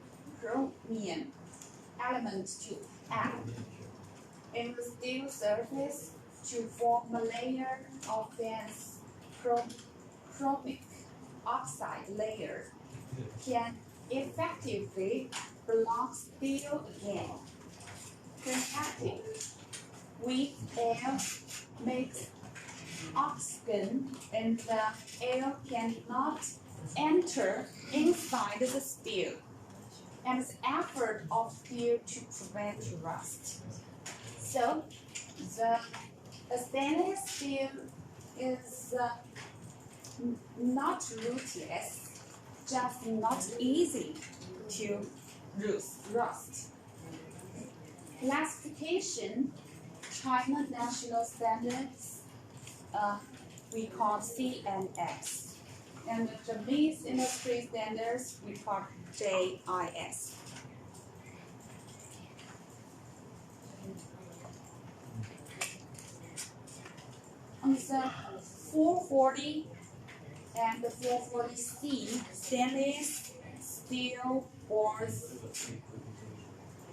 element to add in the steel surface to form a layer of dense chromic oxide layer can effectively block steel again. Contact with air makes oxygen and the air cannot enter inside the steel. and the effort of steel to prevent rust. So, the stainless steel is not rootless, just not easy to rust. Classification, China National Standards, we call C&S. And the Japanese industry standards, we call JIS. On the 440 and the 440C stainless steel boards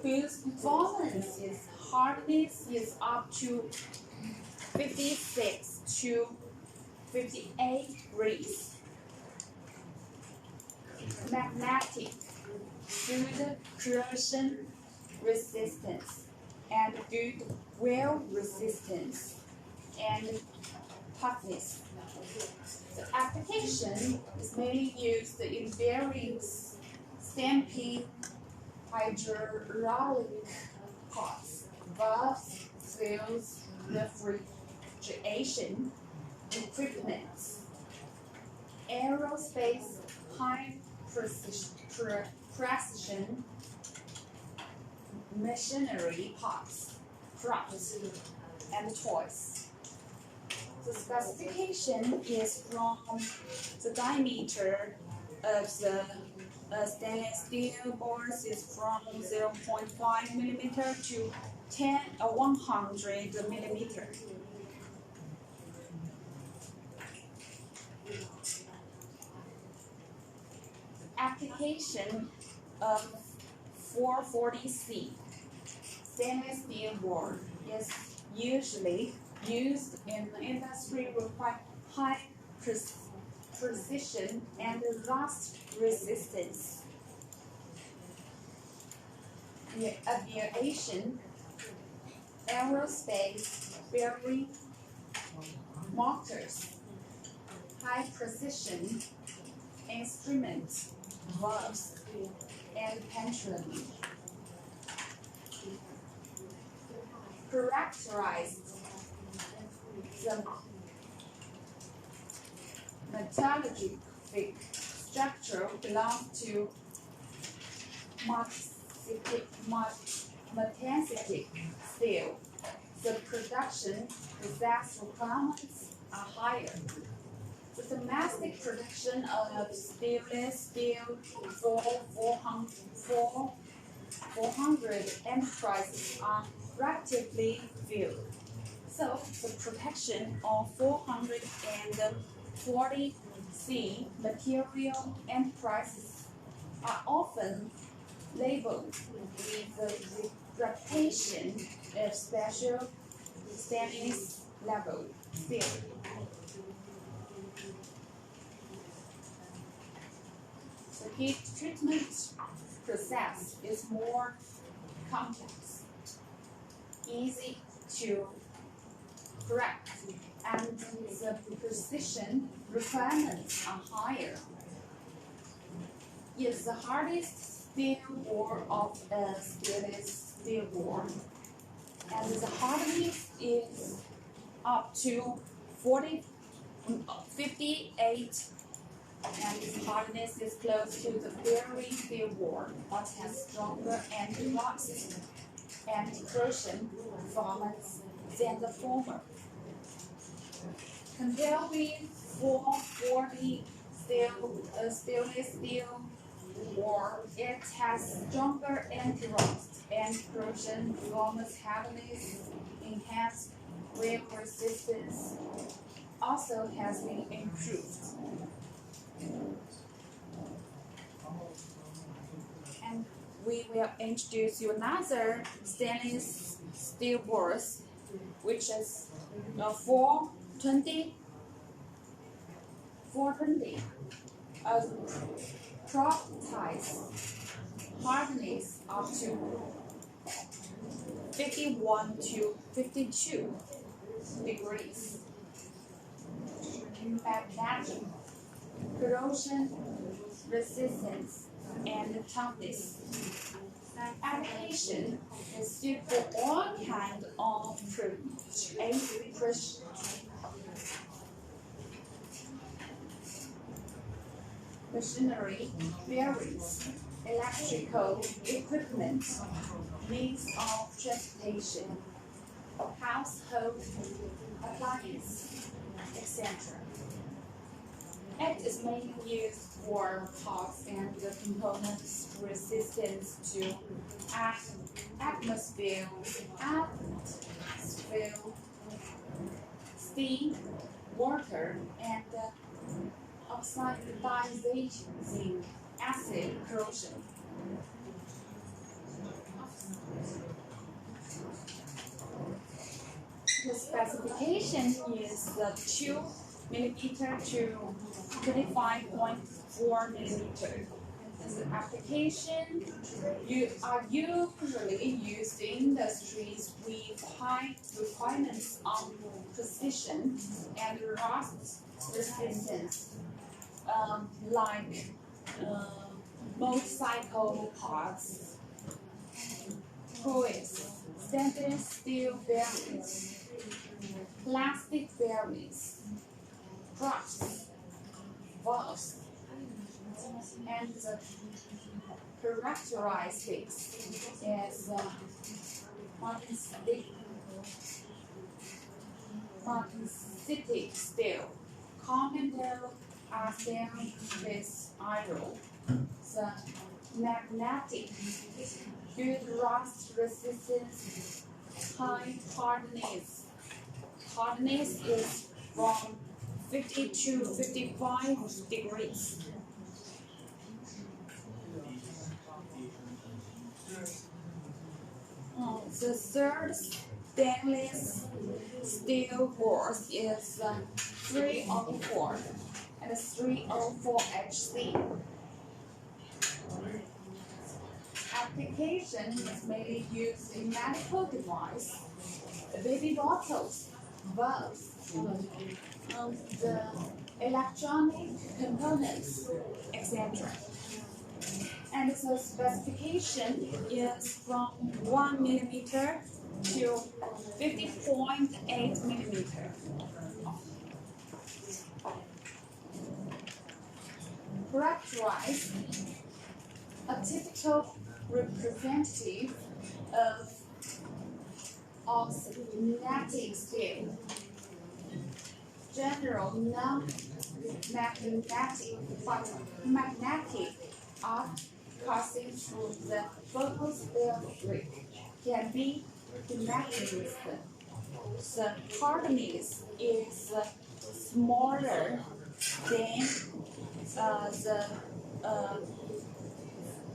whose performance is hardness is up to 56 to 58 degrees. Magnetic, good corrosion resistance, and good wear resistance and toughness. The application is mainly used in bearings, stamping, hydraulic parts, valves, seals, refrigeration equipment, aerospace, high precision machinery parts, crafts, and toys. The specification is from the diameter of the stainless steel boards is from 0.5 millimeter to 100 millimeter. Application of 440C stainless steel board is usually used in the industry require high precision and rust resistance. The aviation, aerospace, bearing, motors, high precision instruments, valves, and pendulum. Characterized the metallurgic structure belongs to magnesic steel. The production process requirements are higher. The domestic production of stainless steel for 400 enterprises are relatively few. So the production of 440C material enterprises are often labeled with the reputation of special stainless level steel. The heat treatment process is more complex, easy to correct, and the precision requirements are higher. It's the hardest steel board of a stainless steel board, and the hardness is up to 58, and its hardness is close to the bearing steel board, but has stronger anti-rust and corrosion performance than the former. Compared with 440 stainless steel board, it has stronger anti-rust and corrosion performance, hardness, enhanced wear resistance, also has been improved. And we will introduce you another stainless steel board, which is 420. Properties hardness up to 51 to 52 degrees. Magnetic corrosion resistance and toughness. Application is suited for all kinds of machinery, bearings, electrical equipment, means of transportation, household appliances, etc. It is mainly used for parts and the components resistance to atmosphere, steam, water, and oxidizing acid corrosion. The specification is 2 millimeter to 25.4 millimeter. The application are usually used in industries with high requirements on precision and rust resistance, like motorcycle parts, toys, stainless steel bearings, plastic bearings, trucks, valves, and the characteristics is martensitic steel, commonly arsenic with iron. The magnetic, good rust resistance, high hardness. Hardness is from 50 to 55 degrees. The third stainless steel bars is 304 and 304 HC. Application is mainly used in medical device, baby bottles, valves, the electronic components, etc. And the specification is from 1 millimeter to 50.8 millimeter. Characterize a typical representative of magnetic steel. General non-magnetic but magnetic are passing through the photosphere can be magnetism. The hardness is smaller than the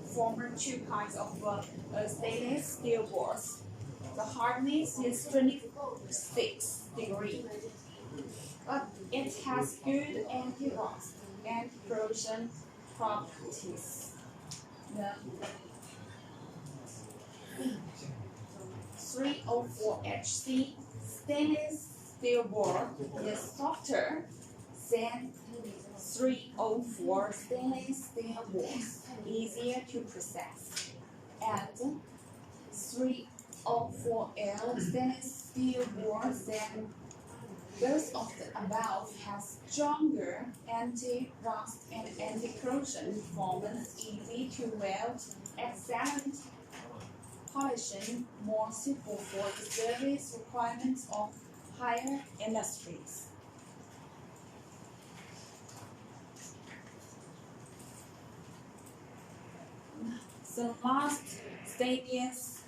former two kinds of stainless steel bars. The hardness is 26 degrees, but it has good anti-rust and corrosion properties. The 304 HC stainless steel bar is softer than 304 stainless steel bars, easier to process, and 304L stainless steel bars than both of the above has stronger anti-rust and anti-corrosion performance, easy to weld, excellent polishing, more suitable for the service requirements of higher industries. The last stainless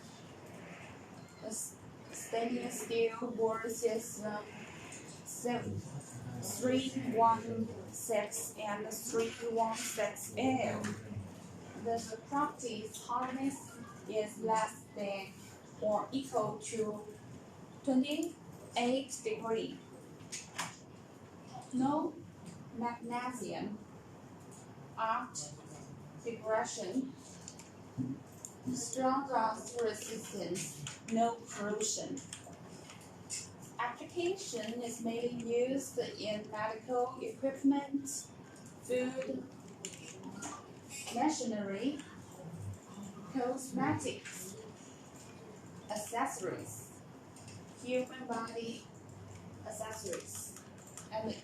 steel bars is 316 and 316L. The properties hardness is less than or equal to 28 degrees. No magnesium, art, degradation, strong rust resistance, no corrosion. Application is mainly used in medical equipment, food, machinery, cosmetics, accessories, human body accessories, and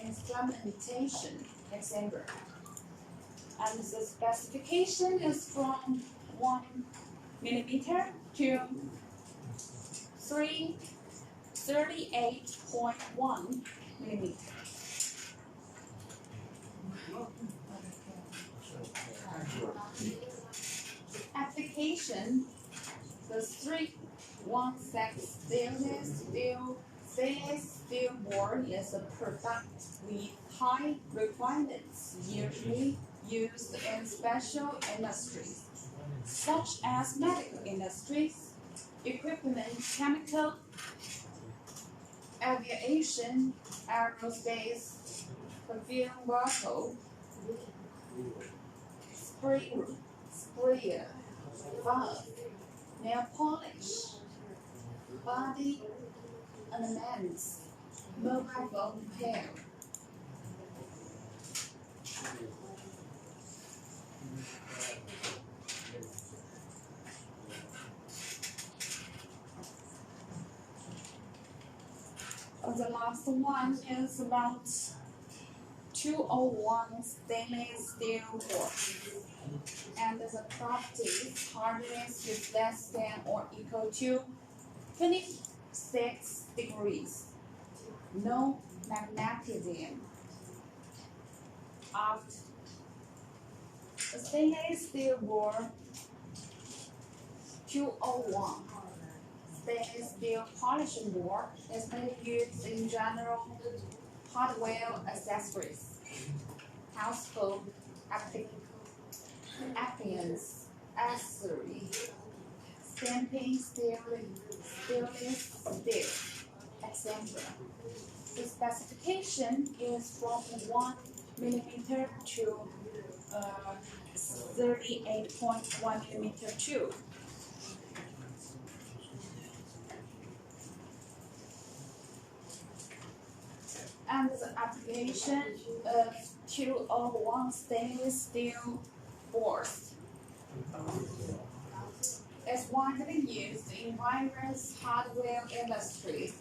instrumentation, etc. And the specification is from 1 millimeter to 38.1 millimeter. Application: the 316 stainless steel board is a product with high requirements, usually used in special industries, such as medical industries, equipment, chemical, aviation, aerospace, perfume bottle, sprayer, valve, nail polish, body ornaments, mobile phone repair. The last one is about 201 stainless steel board, and the properties hardness is less than or equal to 26 degrees. No magnetism. After the stainless steel board 201 stainless steel polishing board is mainly used in general hardware accessories, household appliance, accessory, stamping, stainless steel, etc. The specification is from 1 millimeter to 38.1 millimeter too. And the application of 201 stainless steel boards is widely used in various hardware industries,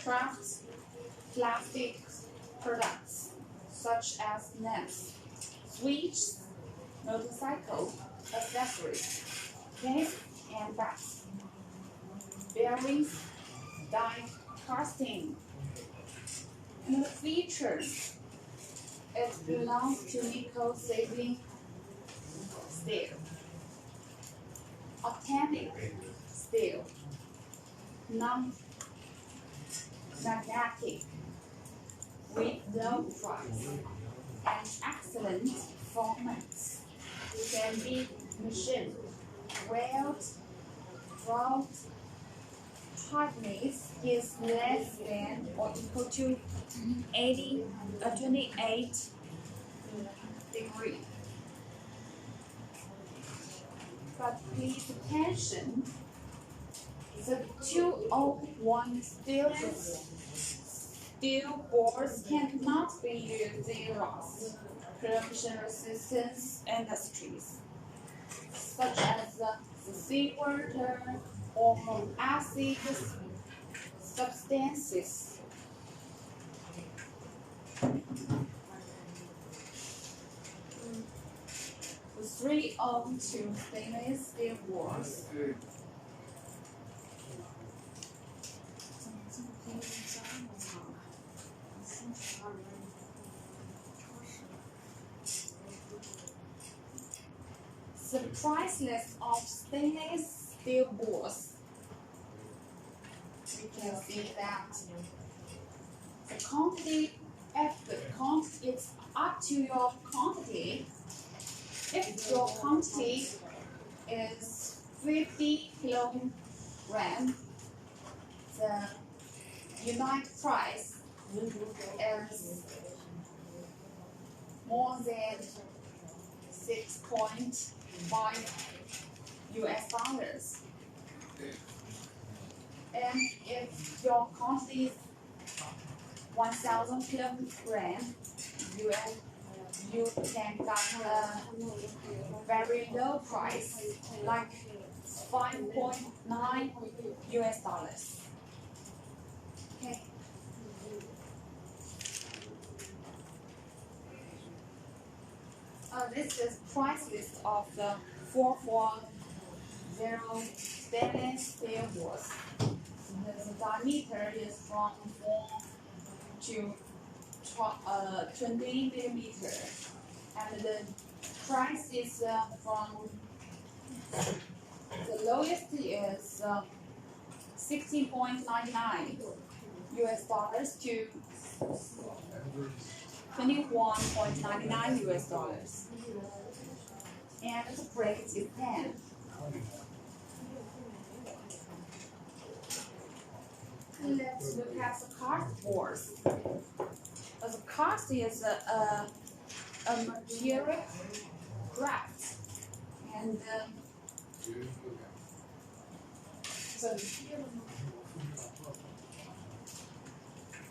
crafts, plastic products such as lamps, switches, motorcycle accessories, case and bags, bearings, die casting. And the features: it belongs to nickel saving steel, authentic steel, non-magnetic, with low price, and excellent performance. Can be machined, welded, wrought. Hardness is less than or equal to 28 degrees. But please attention, the 201 steel boards cannot be used in rust, corrosion resistance industries, such as the seawater or acid substances. The 302 stainless steel boards the price list of stainless steel boards. We can see that the quantity, if it's up to your quantity. If your quantity is 50 kilogram, the unit price is more than 6.5 US dollars. And if your quantity is 1,000 kilogram, you can get a very low price, like 5.9 US dollars. Okay. This is price list of the 440 stainless steel boards. The diameter is from 4 to 20 millimeter, and the price is from the lowest is 16.99 US dollars to 21.99 US dollars, and the price is 10. Let's look at the cardboard. The card is a material craft, and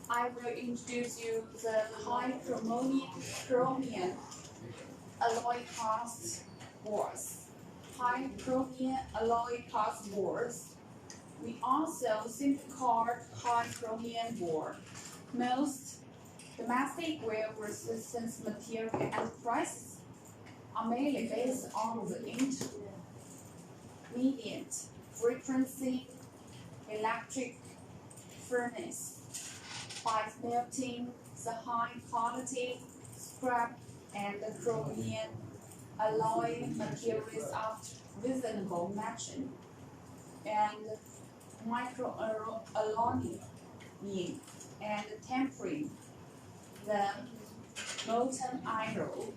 I will introduce you the high chromium alloy cast boards. High chromium alloy cast boards. We also simply called high chromium board. Most domestic wear resistance material and prices are mainly based on the intermediate frequency electric furnace by melting the high quality scrap and chromium alloy materials after reasonable matching and microalloying and tempering the molten iron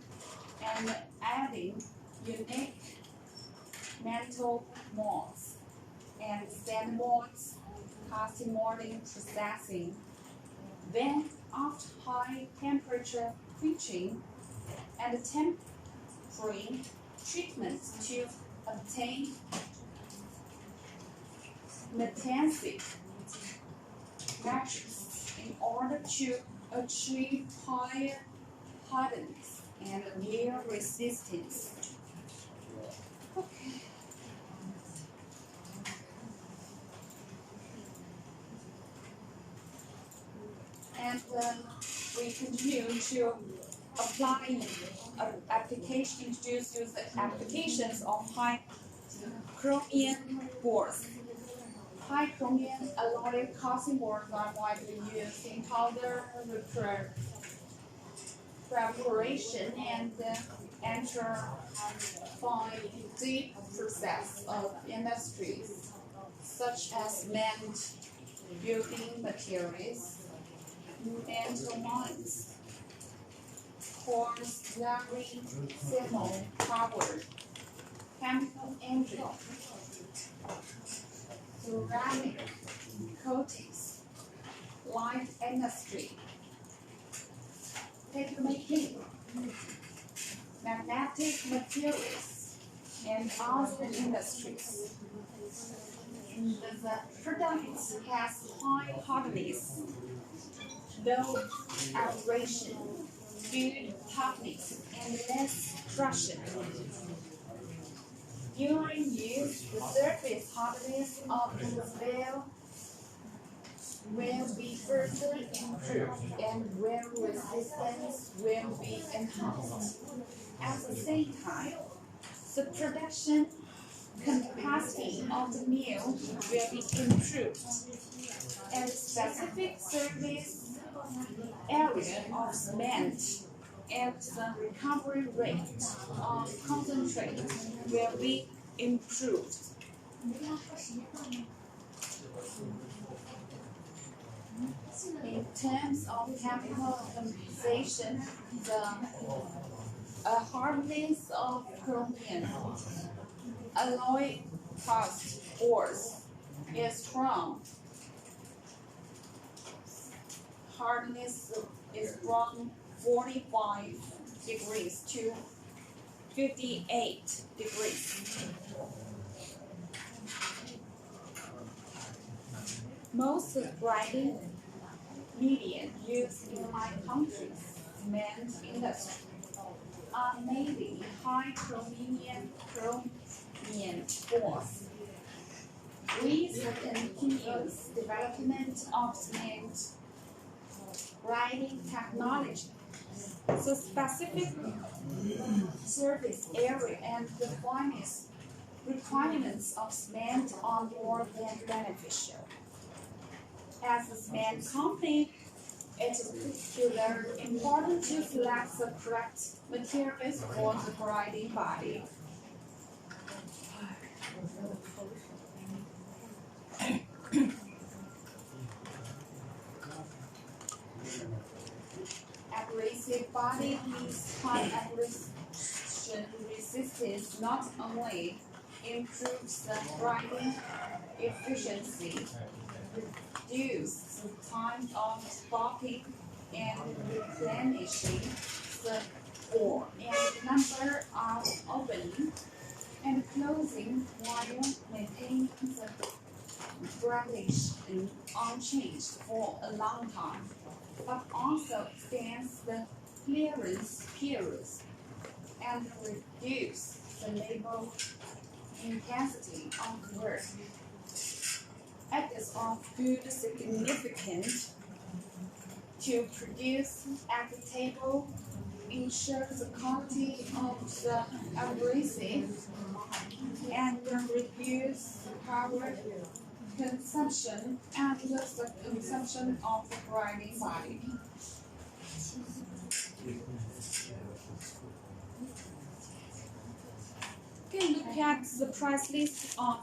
and adding unique metal molds and sand molds, casting molding processing. Then, after high temperature quenching and tempering treatment to obtain metallic matches in order to achieve higher hardness and wear resistance. Okay. And we continue to apply application, introduce the applications of high chromium boards. High chromium alloy casting boards are widely used in powder preparation and enter by deep process of industries such as cement, building materials, metal mines, quartz, slurry, thermal power, chemical engine, ceramic coatings, light industry, papermaking, magnetic materials, and other industries. The product has high hardness, low abrasion, good toughness, and less crushing. During use, the surface hardness of the steel will be further improved and wear resistance will be enhanced. At the same time, the production capacity of the mill will be improved, and specific surface area of cement and the recovery rate of concentrate will be improved. In terms of chemical composition, the hardness of chromium alloy cast boards is strong. Hardness is from 45 degrees to 58 degrees. Most grinding media used in my country's cement industry are mainly high chromium boards. With the continuous development of cement grinding technology, the specific surface area and the fineness requirements of cement are more than beneficial. As a cement company, it is particularly important to select the correct materials for the grinding body. Abrasive body means high abrasion resistance not only improves the grinding efficiency, reduces the time of sparking and replenishing the ore and number of opening and closing while maintaining the gradation unchanged for a long time, but also extends the clearance periods and reduce the labor intensity of the work. It is of good significance to produce at the table, ensure the quality of the abrasive, and reduce power consumption and the consumption of the grinding body. You can look at the price list of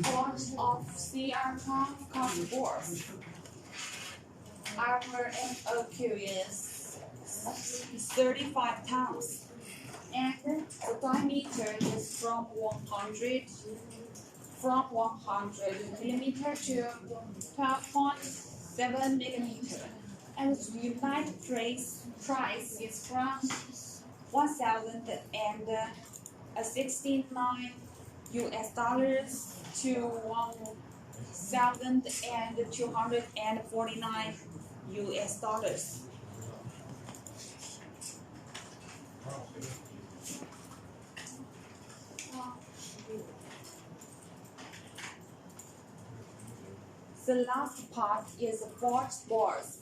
parts of CR12 cost boards. Our MOQ is 35 tons, and the diameter is from 100 millimeter to 12.7 millimeter, and the United price is from 1,069 US dollars to 1,249 US dollars. The last part is the forged boards,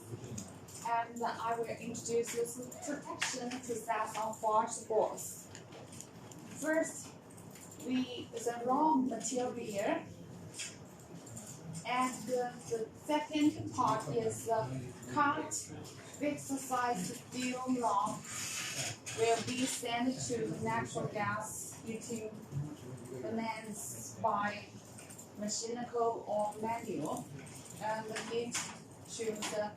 and I will introduce the protection process of forged boards. First, the raw material, and the second part is the cut fixed size steel rod will be sent to the natural gas heating plants by mechanical or manual and heat to the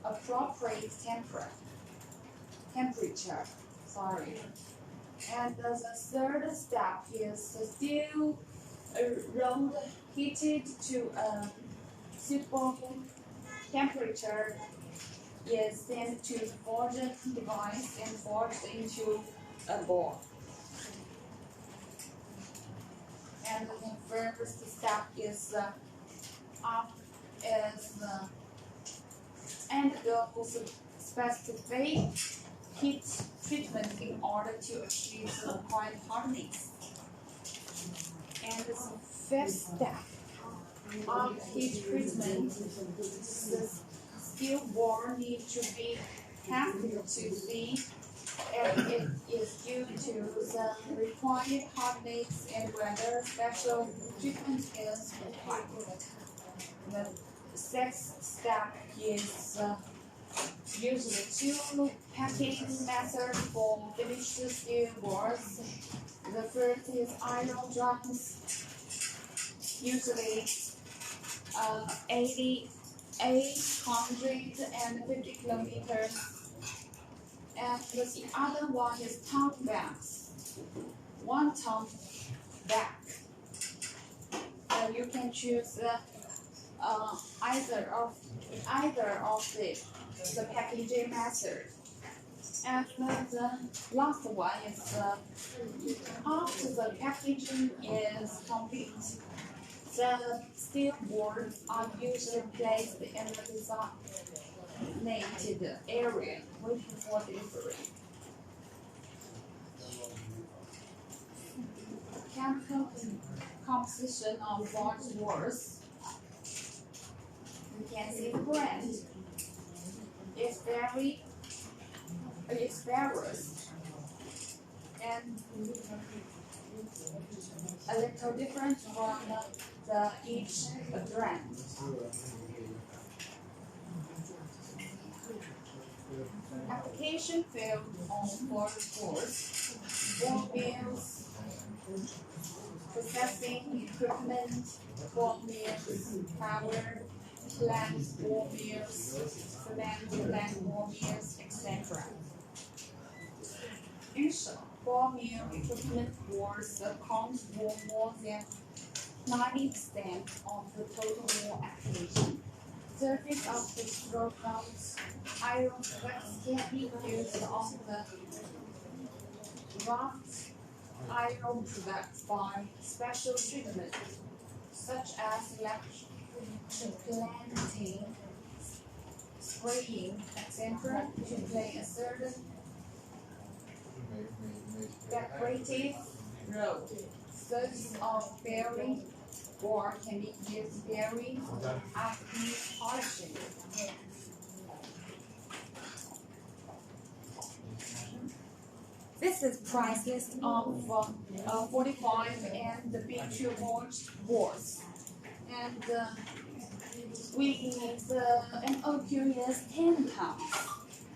appropriate temperature. And the third step is the steel rod heated to a suitable temperature is sent to the forging device and forged into a ball. And the first step is undergo specific heat treatment in order to achieve the required hardness. And the fifth step of heat treatment, the steel bore needs to be tested to see if it is due to the required hardness and whether special treatment is required. The sixth step is usually two packing methods for finished steel boards. The first is iron drums, usually 850 kilometers. And the other one is ton bags, 1 ton bag. You can choose either of the packaging method. And the last one is after the packaging is complete, the steel boards are usually placed in the designated area waiting for delivery. chemical composition of forged bores. You can see the brand. It's various and a little different from each brand. Application field on forged bores, bore mills, processing equipment, bore mills, power plant, bore mills, cement plant, bore mills, etc. In short, bore mill equipment bores account for more than 90% of the total bore application. Surface of the stroke counts iron products can be used on the rough iron products by special treatment, such as electroplating, spraying, etc., to play a certain decorative role. Surface of bearing or can be used bearing acne polishing. This is price list of 45 and the B2 forged bores. And we need the MOQ is 10 pounds.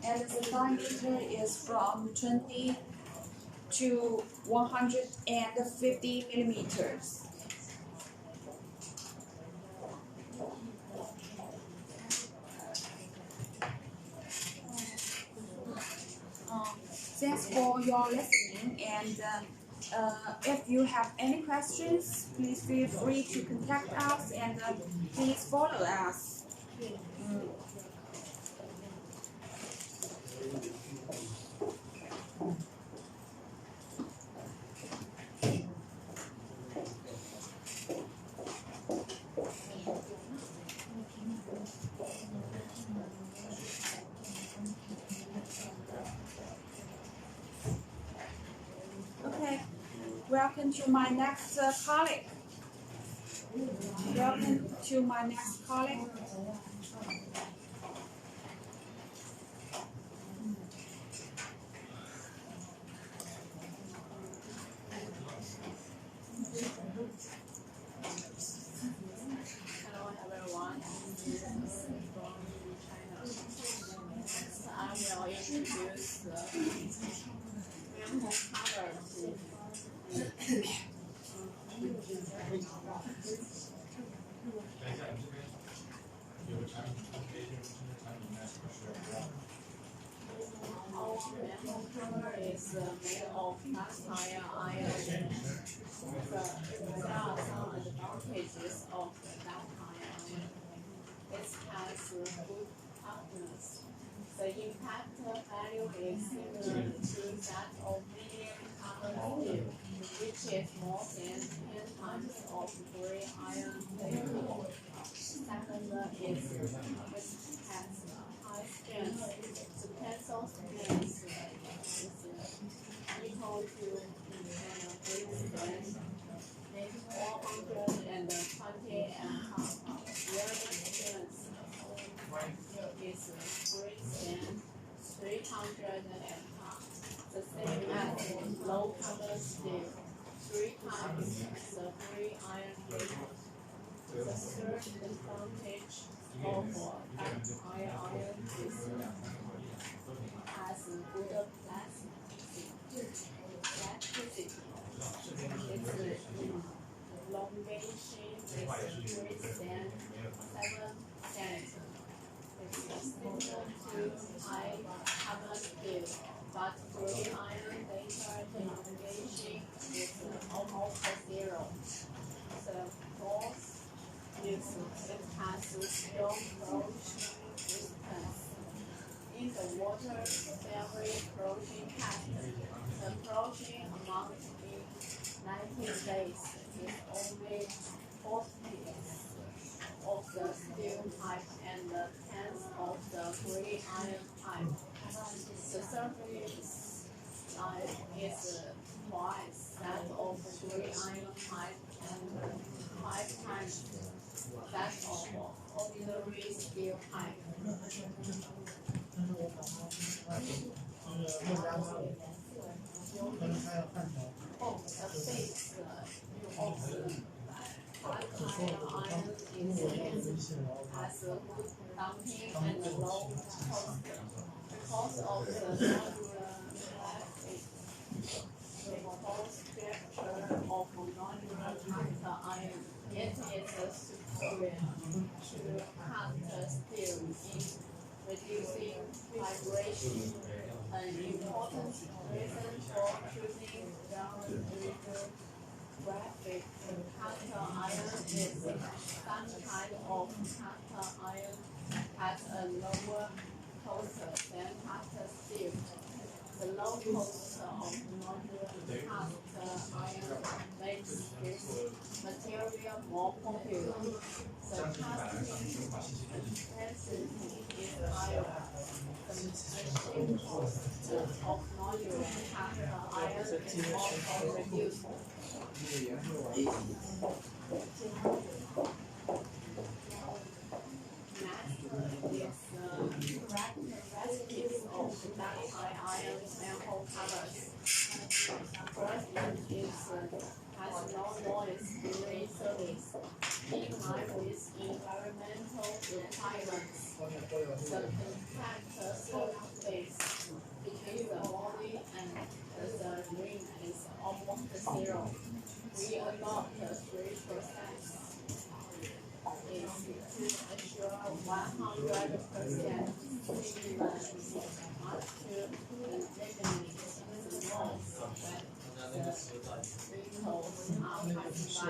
And the diameter is from 20 to 150 millimeters. Thanks for your listening, and if you have any questions, please feel free to contact us, and please follow us. Okay, welcome to my next colleague. Welcome to my next colleague. Hello everyone, this is from China. Next, I will introduce the rainbow color to 有个产品可以就是新的产品应该是Our rainbow color is made of cast iron. There are some advantages of the cast iron. It has good toughness. The impact value is similar to that of medium carbon steel, which is more than 10 times of gray iron plated. Second is it has high strength. The tensile strength is equal to grade strength, making 420 MPa, where the strength is grade strength 300 MPa, the same as low carbon steel, 3 times the free iron plated. The third advantage of cast iron is has good plasticity. Its elongation is greater than 7 centimeters. It's similar to high carbon steel, but gray iron later elongation is almost zero. The fourth is it has strong corrosion resistance. In the water-bearing corrosion test, the corrosion amount in 90 days is only 40 of the steel type and the 10th of the gray iron type. The surface life is twice that of gray iron steel pipe. Oh, the face of the iron is has a good damping and a low cost because of the modular plastic. The whole structure of modular cast iron it is superior to cast steel in reducing vibration. An important reason for choosing downriver graphic cast iron is some kind of cast iron has a lower cost than cast steel. The low cost of modular cast iron makes this material more popular. The casting density is higher. The machine cost of modular cast iron is also reduced. Next is characteristics of ductile iron manhole covers. First has no noise during service, in line with environmental requirements. The contact surface between the body and the ring is almost zero. We adopt 3% is to ensure 100% seamless up to eliminate the noise when the vehicles are passing by.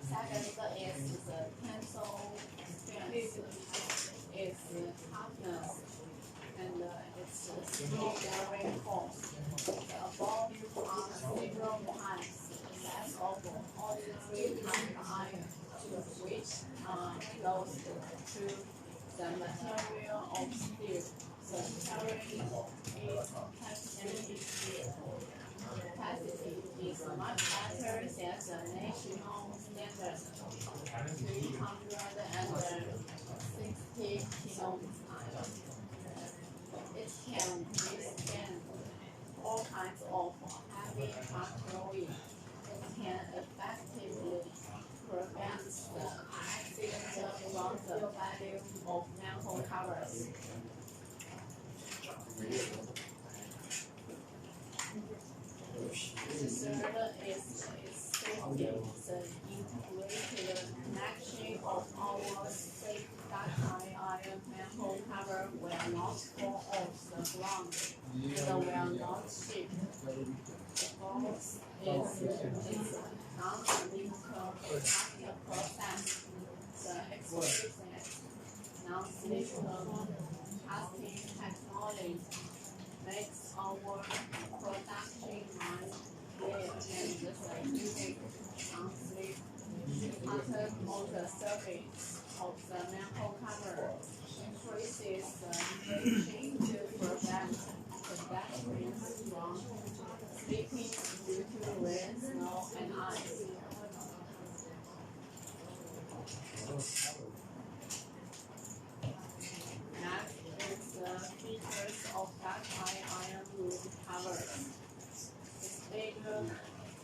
Second is the tensile strength, its toughness, and its steel-bearing force. The above are several times less of ordinary cast iron, which are close to the material of steel. The carrying capacity is much better than the national standard, 360 kilonewtons. It can withstand all kinds of heavy artillery. It can effectively prevent the accident from the value of manhole covers. The third is safety. The integrated connection of our safe ductile iron manhole cover will not fall off the ground. It will not shift. The fourth is non-slippery process. The explicit non-slippery casting technology makes our production line clear and the unique non-slip pattern on the surface of the manhole cover increases the friction to prevent pedestrians from slipping due to rain, snow, and ice. Next is the features of ductile iron roof covers. It's bigger,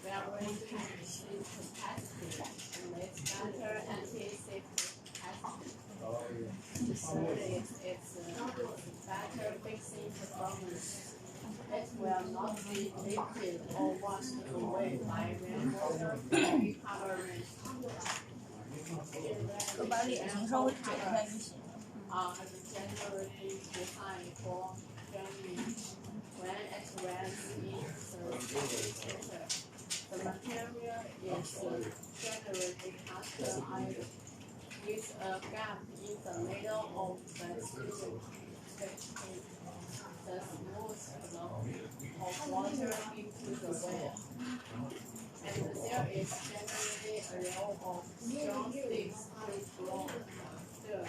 very heat capacity, and it's better anti-slip capacity. The third is its better fixing performance. It will not be lifted or washed away by rainwater or covering. 可把脸型稍微整一下就行。Are generally designed for journey when it rains in the center. The material is generally cast iron with a gap in the middle of the tube. The smooth flow of water into the well. And there is generally a row of strong sticks to block dirt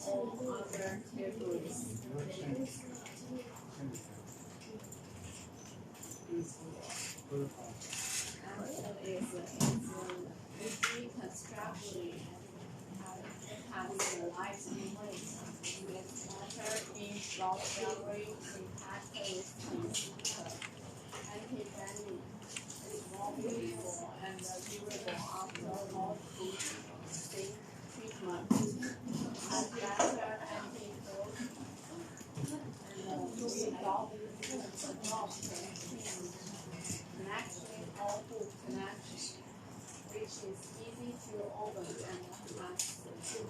or other debris. Next is its Raspberry characteristics, anti-bending. It's more beautiful and durable after all thin treatment. Has better anti-frost and adopt connection or hook connection, which is easy to open and has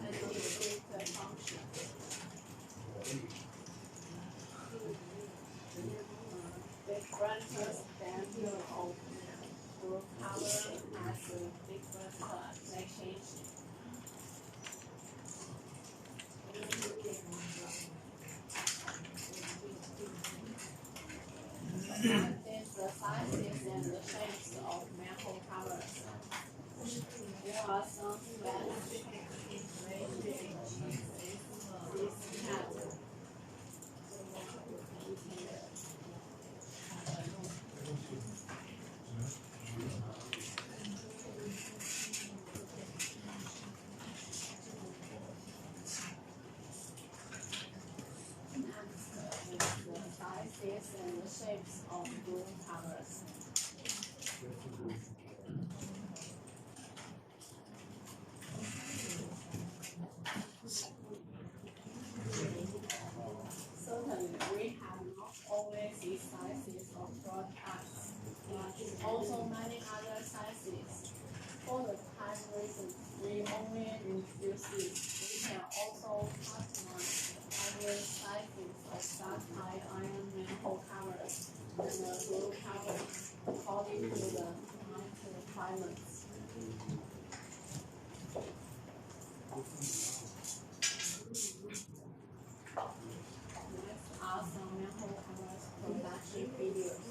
anti-drift function. Different standard of group cover has different applications. Practice the sizes and the shapes of manhole covers. There are some specific this pattern. The sizes and the shapes of broom covers. Certainly, we have not always these sizes of products, but also many other sizes. For the time reasons, we only introduce this. We can also customize various sizes of dark high iron manhole covers and the glue covers according to the client requirements. Next are some manhole covers production videos.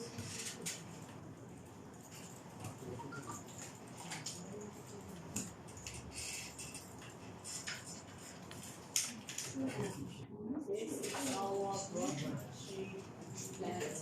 This is our production lens.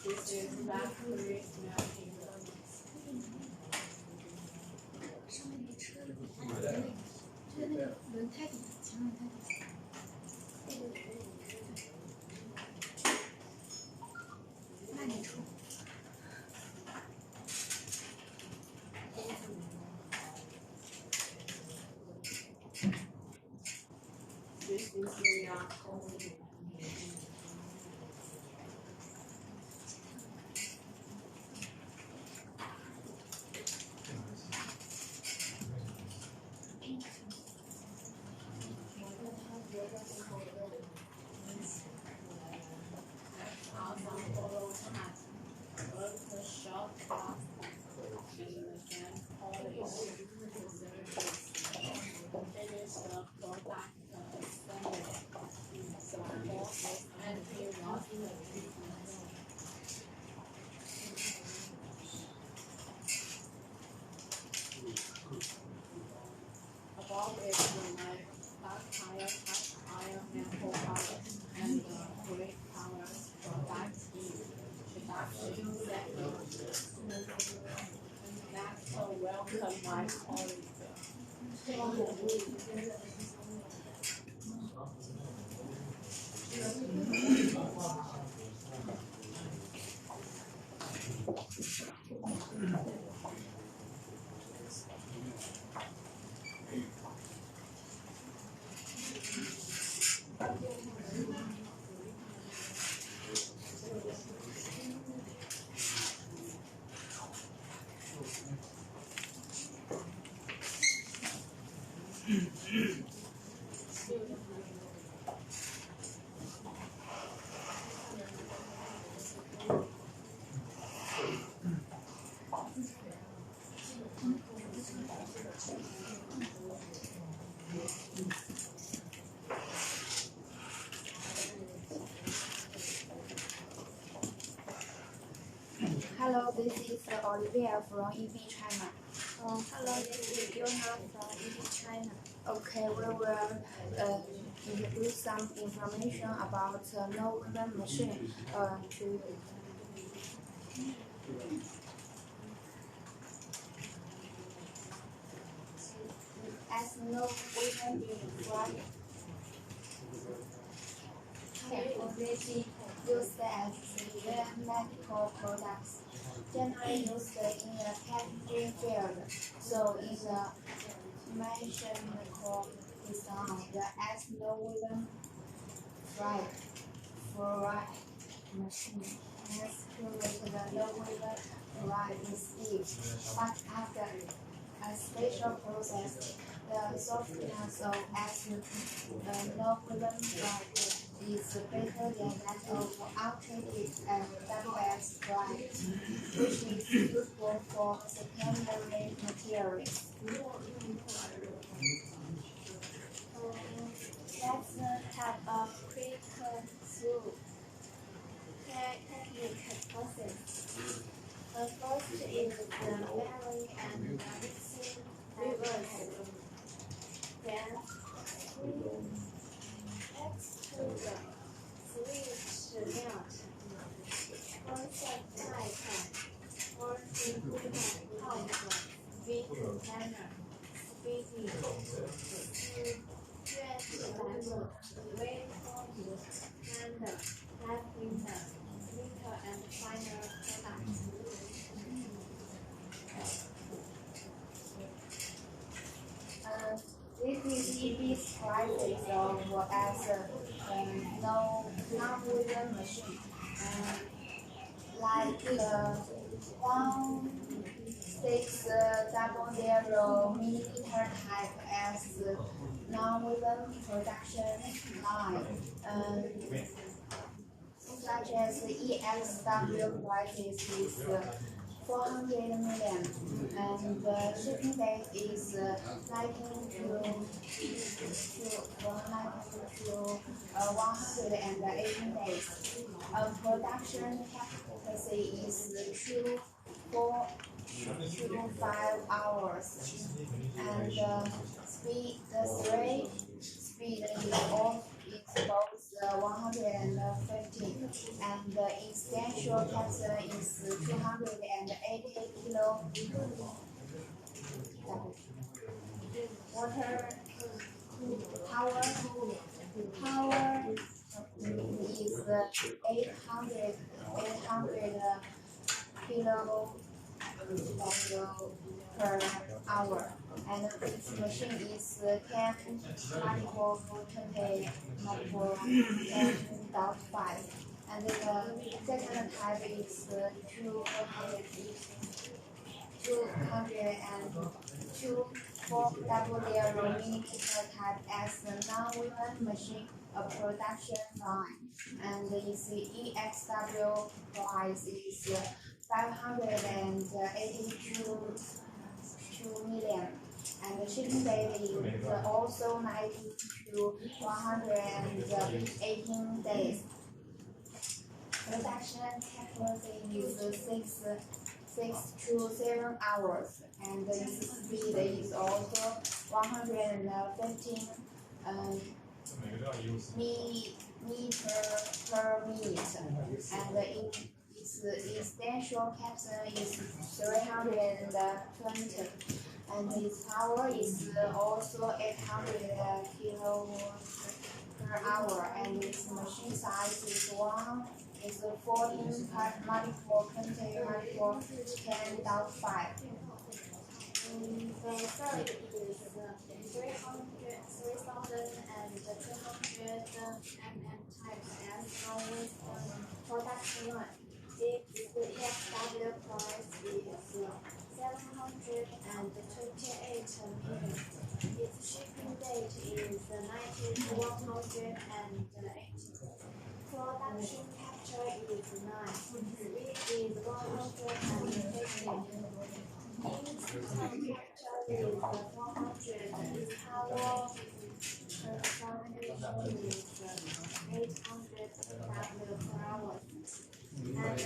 This is factory smelting furnace. 上面那个车的底盘，就是那个轮胎底，前轮胎底。慢点抽。 This is the above it we like dark cast iron manhole covers and gray covers product introduction segment. Next, welcome my colleague. Hello, this is Olivia from EB China. Hello, this is Yuna from EB China. Okay, we will introduce some information about no woven machine to you. As no woven front technology used as civilian medical products, generally used in the packaging field. So in the mechanical design, the as no woven fry machine has created the no woven fry speed, but after a special process, the softness of as no woven fry is better than that of untreated and double-edged fry, which is suitable for secondary materials. Let's have a quick through technique process. First is the marry and mixing reverse. Then extrude, switch melt, concept type, forcing pump, beat planner, speeding, stretch level, wave point, handle, head window, meter and final product. This is EB's prices of as no non-woven machine. Like 1600 millimeter type as non-woven production line, such as EXW prices is 400 million, and the shipping date is 118 days. Production capacity is 5 hours, and speed is both 150, and the extension capacity is 280 kilo. Water power is 800 kilo per hour, and this machine is 10 multiple 20 multiple 10.5, and the second type is 202 400 millimeter type as the non-woven machine production line, and its EXW price is 582 million, and the shipping date is also 90 to 118 days. Production capacity is 6 to 7 hours, and its speed is also 115 meter per minute, and its extension capacity is 320, and its power is also 800 kilowatts per hour, and its machine size is 14 multiple 20 multiple 10.5. The third is 3,200 mm type as always production line. Its EXW price is 728 million. Its shipping date is 90 to 180. Production capture is 9. Speed is 150. Its capture is 400. Its power consumption is 800 W per hour. And its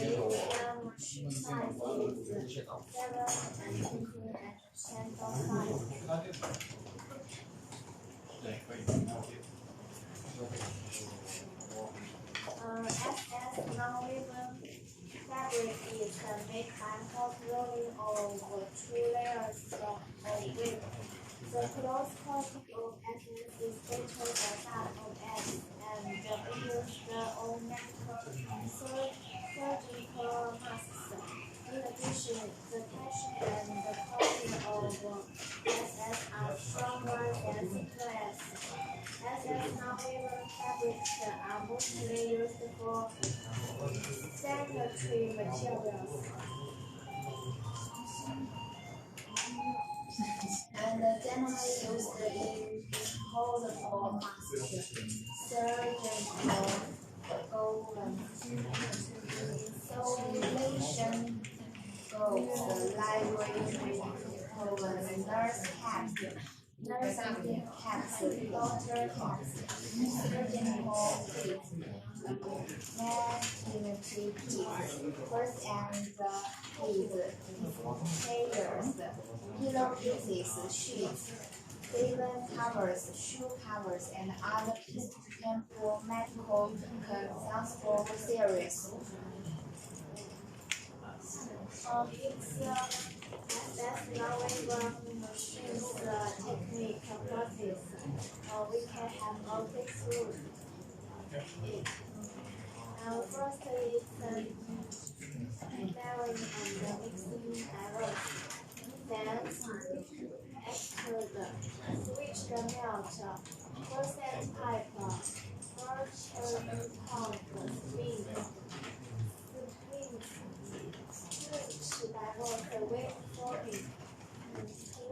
machine size is 7 and 15 and 10.5. SS non-woven fabric is made by hot rolling of 2 layers of weight. The close coating of SS is better than that of S, and used on medical surgical masks. In addition, the tension and the coating of SS are stronger than simpler S. SS non-woven fabrics are mostly used for sanitary materials and generally used in disposable masks, surgical gowns, insulation gowns, library gowns, nurse nursing caps, doctor caps, surgical kits, maternity kits, first aid kits, pillowcases, sheets, table covers, shoe covers, and other temporal medical consumables series. It's that's knowing machine's technique process. We can have a quick through it. First is marrying and mixing errors. Then extrude, switch the melt, process type, merge pump, spin, switch divert, wave forming,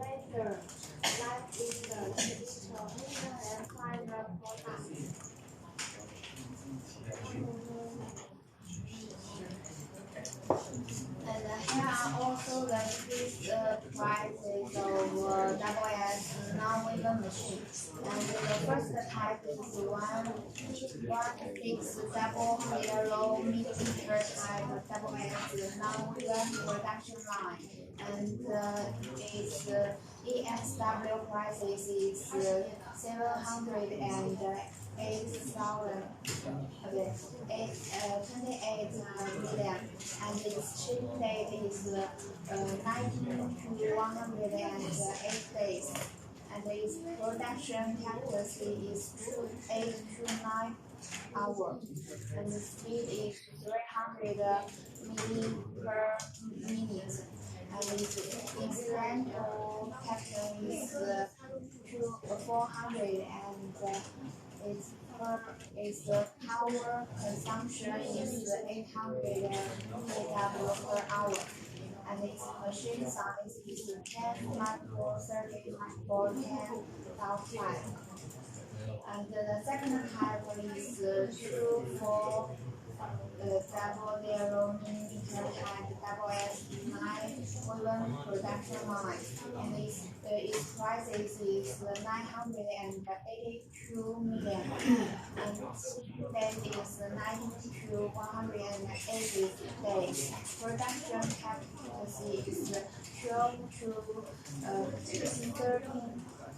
later, light in the digital, and final product. And here are also the increased prices of WS non-woven machines. And the first type is one fixed double zero millimeter type WS non-woven production line. And its EXW prices is 708,000. 28 million, and its shipping date is 19 to 108 days, and its production capacity is 8 to 9 hours, and the speed is 300 milli per minute, and its instant capacity is 400, and its power consumption is 800 kW per hour, and its machine size is 10 micro 30 micro 10.5. And the second type is 2 double zero millimeter and WS9 production line, and its prices is 982 million, and date is 90 to 180 days. Production capacity is 12 to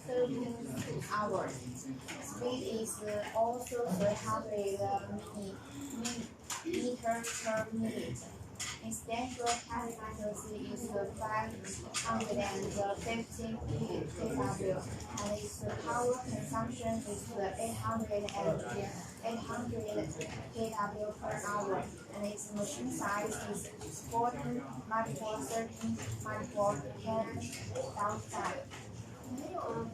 13 hours. Speed is also 300 meters per minute. Its natural capacity is 550 kW, and its power consumption is 800 kW per hour, and its machine size is 14 multiple 13 multiple 10.5.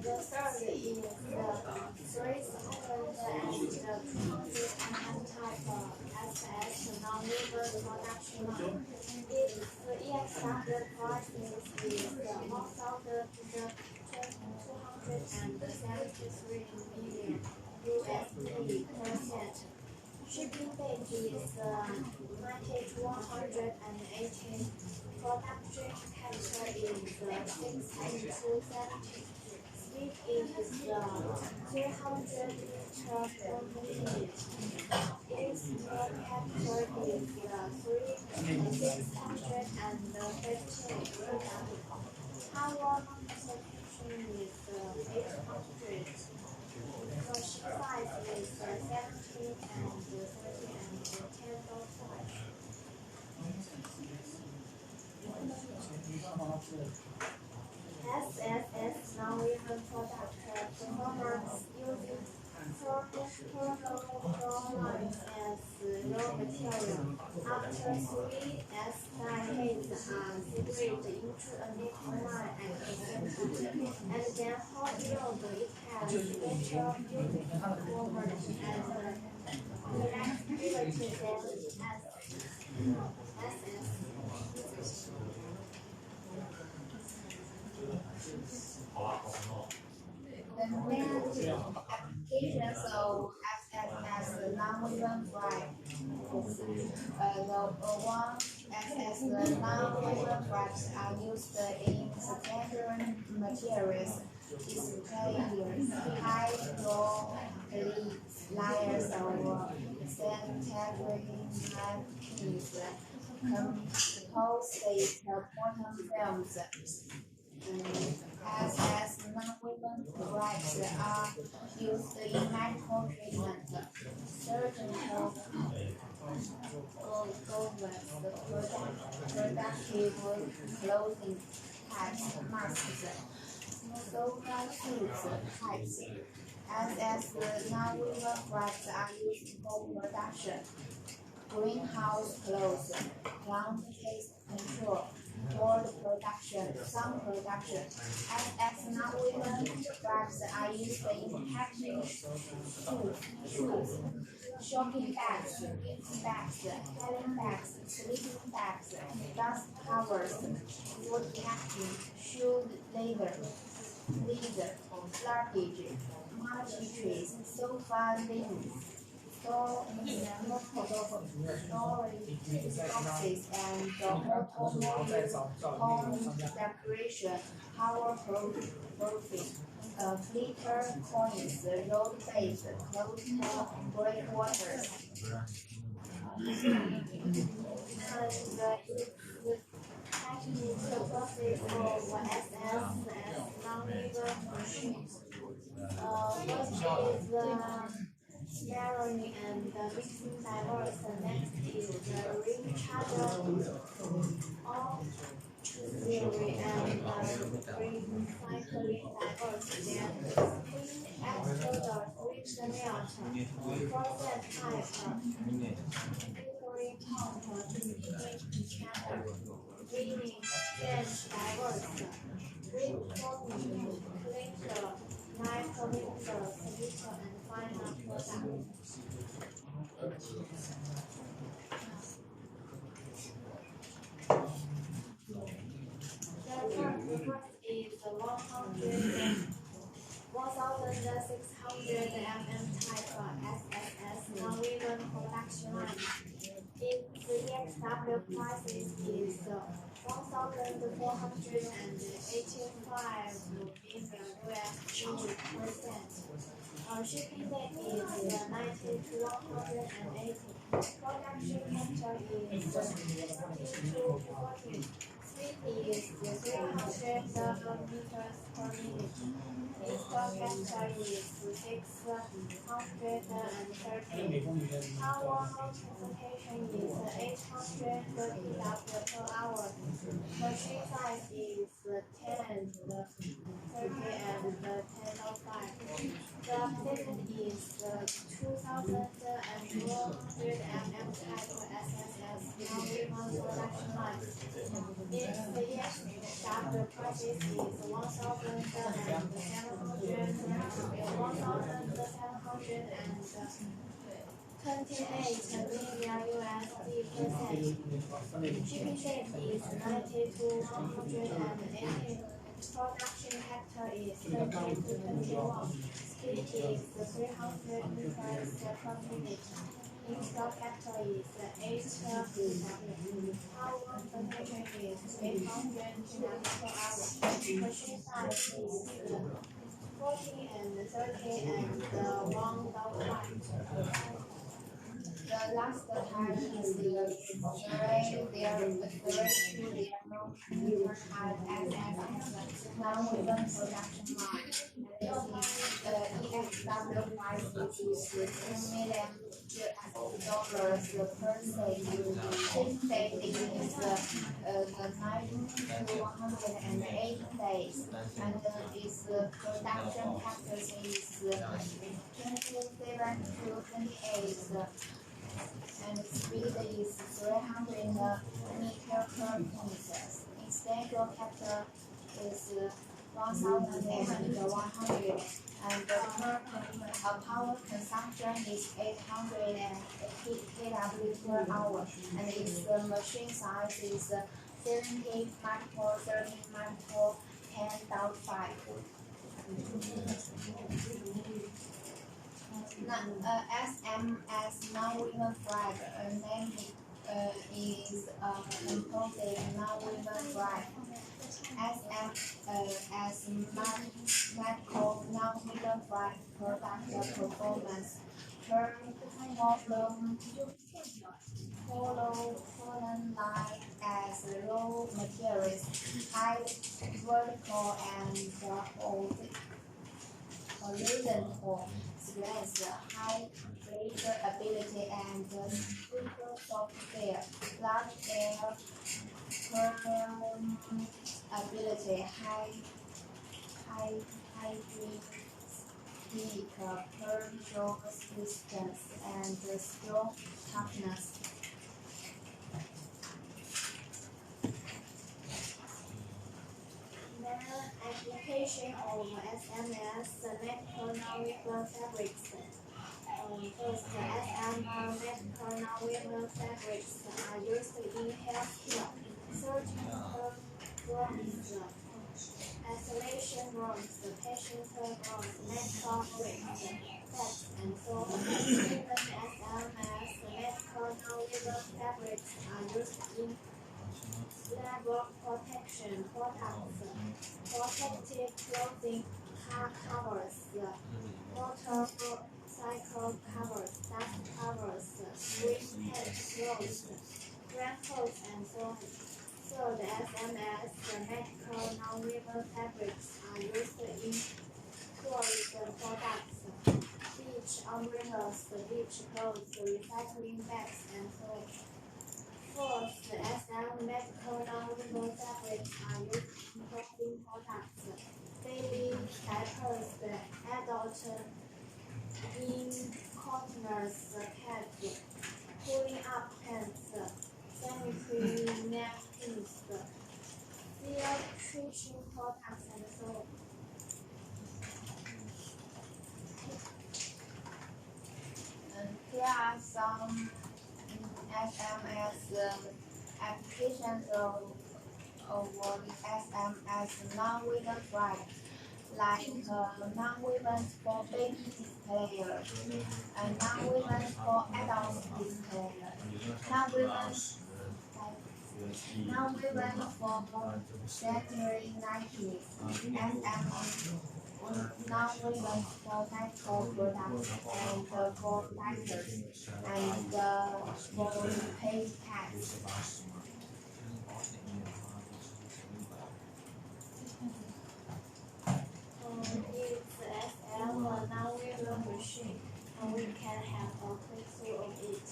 The third is the 3-second and type SS non-woven production line. Its EXW price is 1,273 million USD per cent. Shipping date is 90 to 180. Production capacity is 60 to 70. Speed is 300 meters per minute. Its capacity is 615. Power consumption is 800 SSS non-woven product performance using chlorine as raw material. After 3 decades are separated into a nickel line at the center, and then hot rolled. It has better building performance and flexibility than SS. 好吧，好朋友。 The main applications of SSS non-woven fibers. The one SS non-woven fibers are used in secondary materials, displaying high raw layers of sanitary napkins, composite bottom films. As non-woven fibers are used in medical treatment, surgical productive clothing types, masks, soda suits types. As non-woven fibers are used for production, greenhouse clothes, plant pest control, wood production, sun production, as non-woven fibers are used in packing shoes, shopping bags, gift bags, carrying bags, sleeping bags, dust covers, food packing, shoe leather, luggage, multi-trees, sofa linens, storage boxes, and automobile home decoration, power proofing, glitter coins, road-based closed breakwaters. And technical process of SS as non-woven machines. First is narrowing and mixing diverse. Next is the rechargeable auxiliary and recycling diverse. Then spin after the friction melt. Process type. Hickory top heat chamber. Weaving bench diverse. Reforming clinker. Knife clinker, silica, and final product. The first is 1,600 type SSS non-woven production line. Its EXW prices is 1,485 million USD per cent. Shipping date is 90 to 180. Production factor is 30 to 40. Speed is 300 meters per minute. Install factor is 630. Power multiplication is 800 kW per hour. Machine size is 10, 30, and 10.5. The payment is 2,400 mm type SSS non-woven production line. Its EXW prices is 1,728 million USD per cent. Shipping date is 90 to 180. Production factor is 30 to 21. Speed is 300 meters per minute. Install factor is 8 kW. Power consumption is 800 kW per hour. Machine size is 40 and 30 and 1.5. The last type is the non-woven type SSS non-woven production line. This is the EXW capital price is $10 million per state. Shipping date is the 90 to 180 days, and its production capacity is 27 to 28, and speed is 300 meters per minute. Its schedule capital is 1,100, and the power consumption is 800 kW per hour, and its machine size is 70 micro, 30 micro, 10.5. SMS non-woven flag name is composite non-woven flag. SMS medical non-woven flag product performance follow line as raw materials, high vertical and horizontal strength, high breathability and super software, large air permeability, high peak pressure resistance, and strong toughness. The application of SMS medical non-woven fabrics. First, SM medical non-woven fabrics are used in healthcare, surgical rooms, isolation rooms, patient rooms, medical rooms, beds, and so on. Even SMS medical non-woven fabrics are used in labor protection products, protective clothing, car covers, motorcycle covers, dust covers, spring pants, clothes, raincoats, and so on. So the SMS medical non-woven fabrics are used in tourism products, beach umbrellas, beach clothes, recycling bags, and so on. Fourth, the SM medical non-woven fabrics are used in clothing products, baby diapers, adult incontinence pads, pulling up pants, sanitary napkins, filtration products, and so on. Here are some SMS applications of SMS non-woven flag, like non-woven for baby displayer, and non-woven for adult displayer, non-woven for sanitary napkins, non-woven for medical products, and for diapers, and for paid pads. It's SM non-woven machine, and we can have a quick through of it.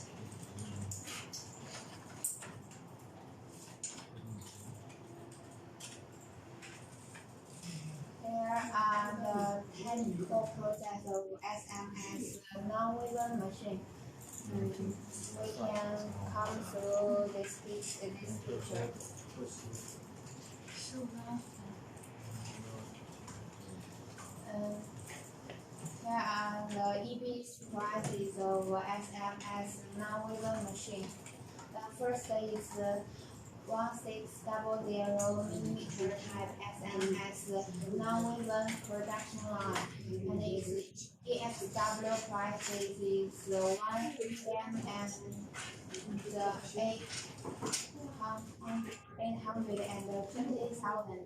Here are the technical process of SMS non-woven machine. We can come through this picture. Here are the EBS prices of SMS non-woven machine. The first is 1600 millimeter type SMS non-woven production line, and its EXW price is 1 gram and the 820,000.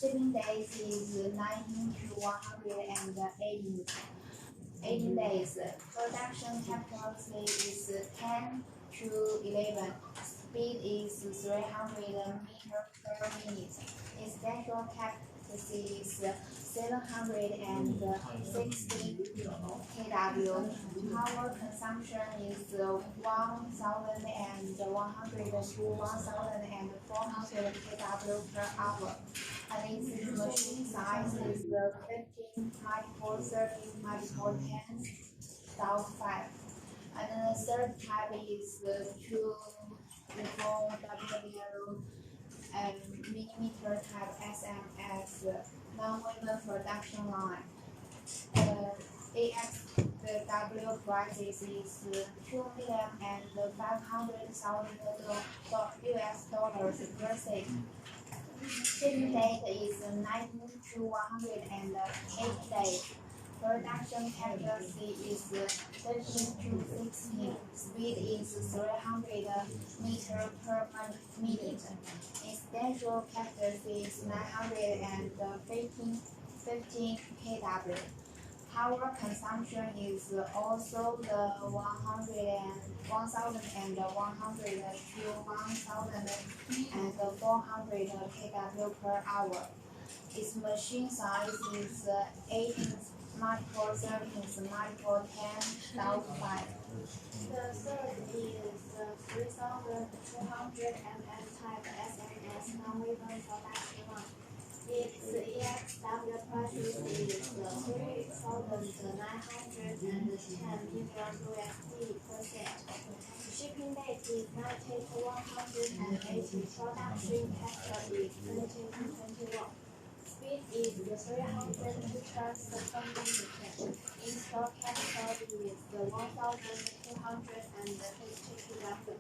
Shipping days is 19 to 118 days. Production capacity is 10 to 11. Speed is 300 meters per minute. Its schedule is 760 kW. Power consumption is 1,100 to 1,400 kW per hour. And its machine size is 15 multiple 13 multiple 10 down 5. And the third type is 2 millimeter type SMS non-woven production line. AXW prices is $2,500,000 per seat. Shipping date is 90 to 180 days. Production capacity is 13 to 16. Speed is 300 meters per minute. Instantial capacity is 915 kW. Power consumption is also the 1,100 to 1,400 kW per hour. Its machine size is 18 multiple 13 multiple 10 down 5. The third is 3,200 mm type SMS non-woven production line. Its EXW price is $3,910 USD per set. Shipping date is 90 to 180. Production capacity is 20 to 21. Speed is 300 meters per minute. Install capacity is 1,250 kW.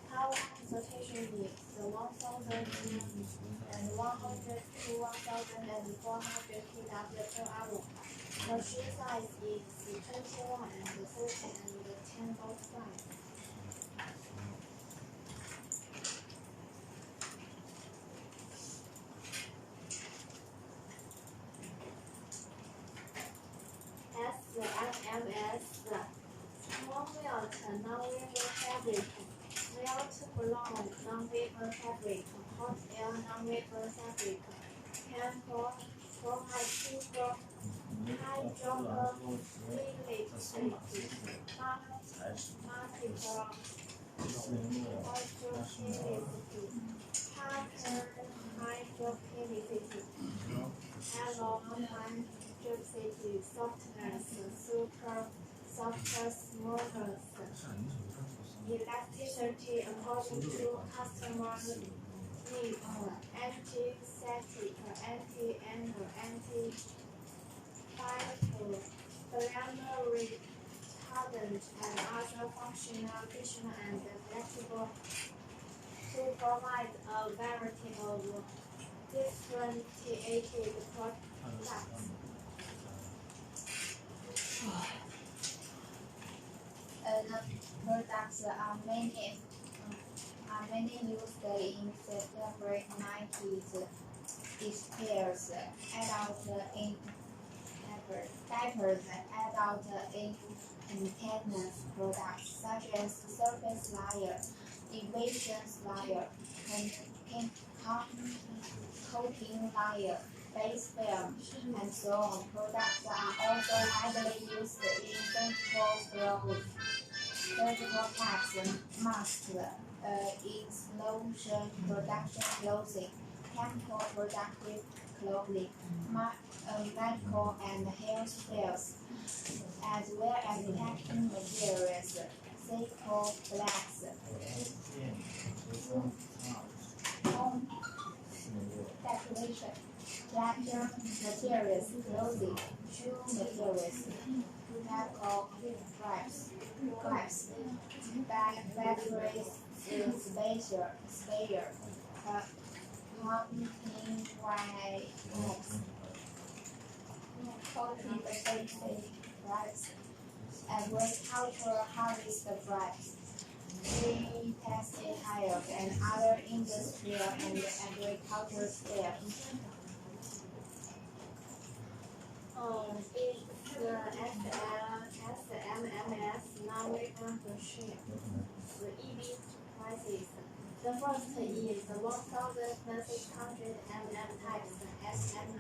Power consumption is 1,100 to 1,400 kW per hour. Machine size is 21 and 30 and 10 volt 5. SMMS Small Melt Non-Wafer Fabric Melt Blown Non-Wafer Fabric Hot Air Non-Wafer Fabric Chemical Chromatograph Hydrophilic Particle hydrophilicity, alloy hydrophilicity, softness, super softness, smoothness, elasticity according to customer needs, anti-static, anti-angle, anti-vital, flame retardant, and other functional, additional, and flexible to provide a variety of differentiated products. The products are many used in September 90s displays, adult in diapers, adult in maintenance products such as surface layer, evasion layer, coating layer, base film, and so on. Products are also widely used in surgical caps, masks, explosion production clothing, chemical productive clothing, medical and health fields, as well as packing materials, cycle blacks, home decoration, pleasure materials, clothing, shoe materials, medical wipes, batteries, sprayer, pumping wipes, wipes, agricultural harvest wipes, textiles and other industrial and agricultural spares. It's the SMMS non-woven machine. The EB prices. The first is 1,600 mm type SM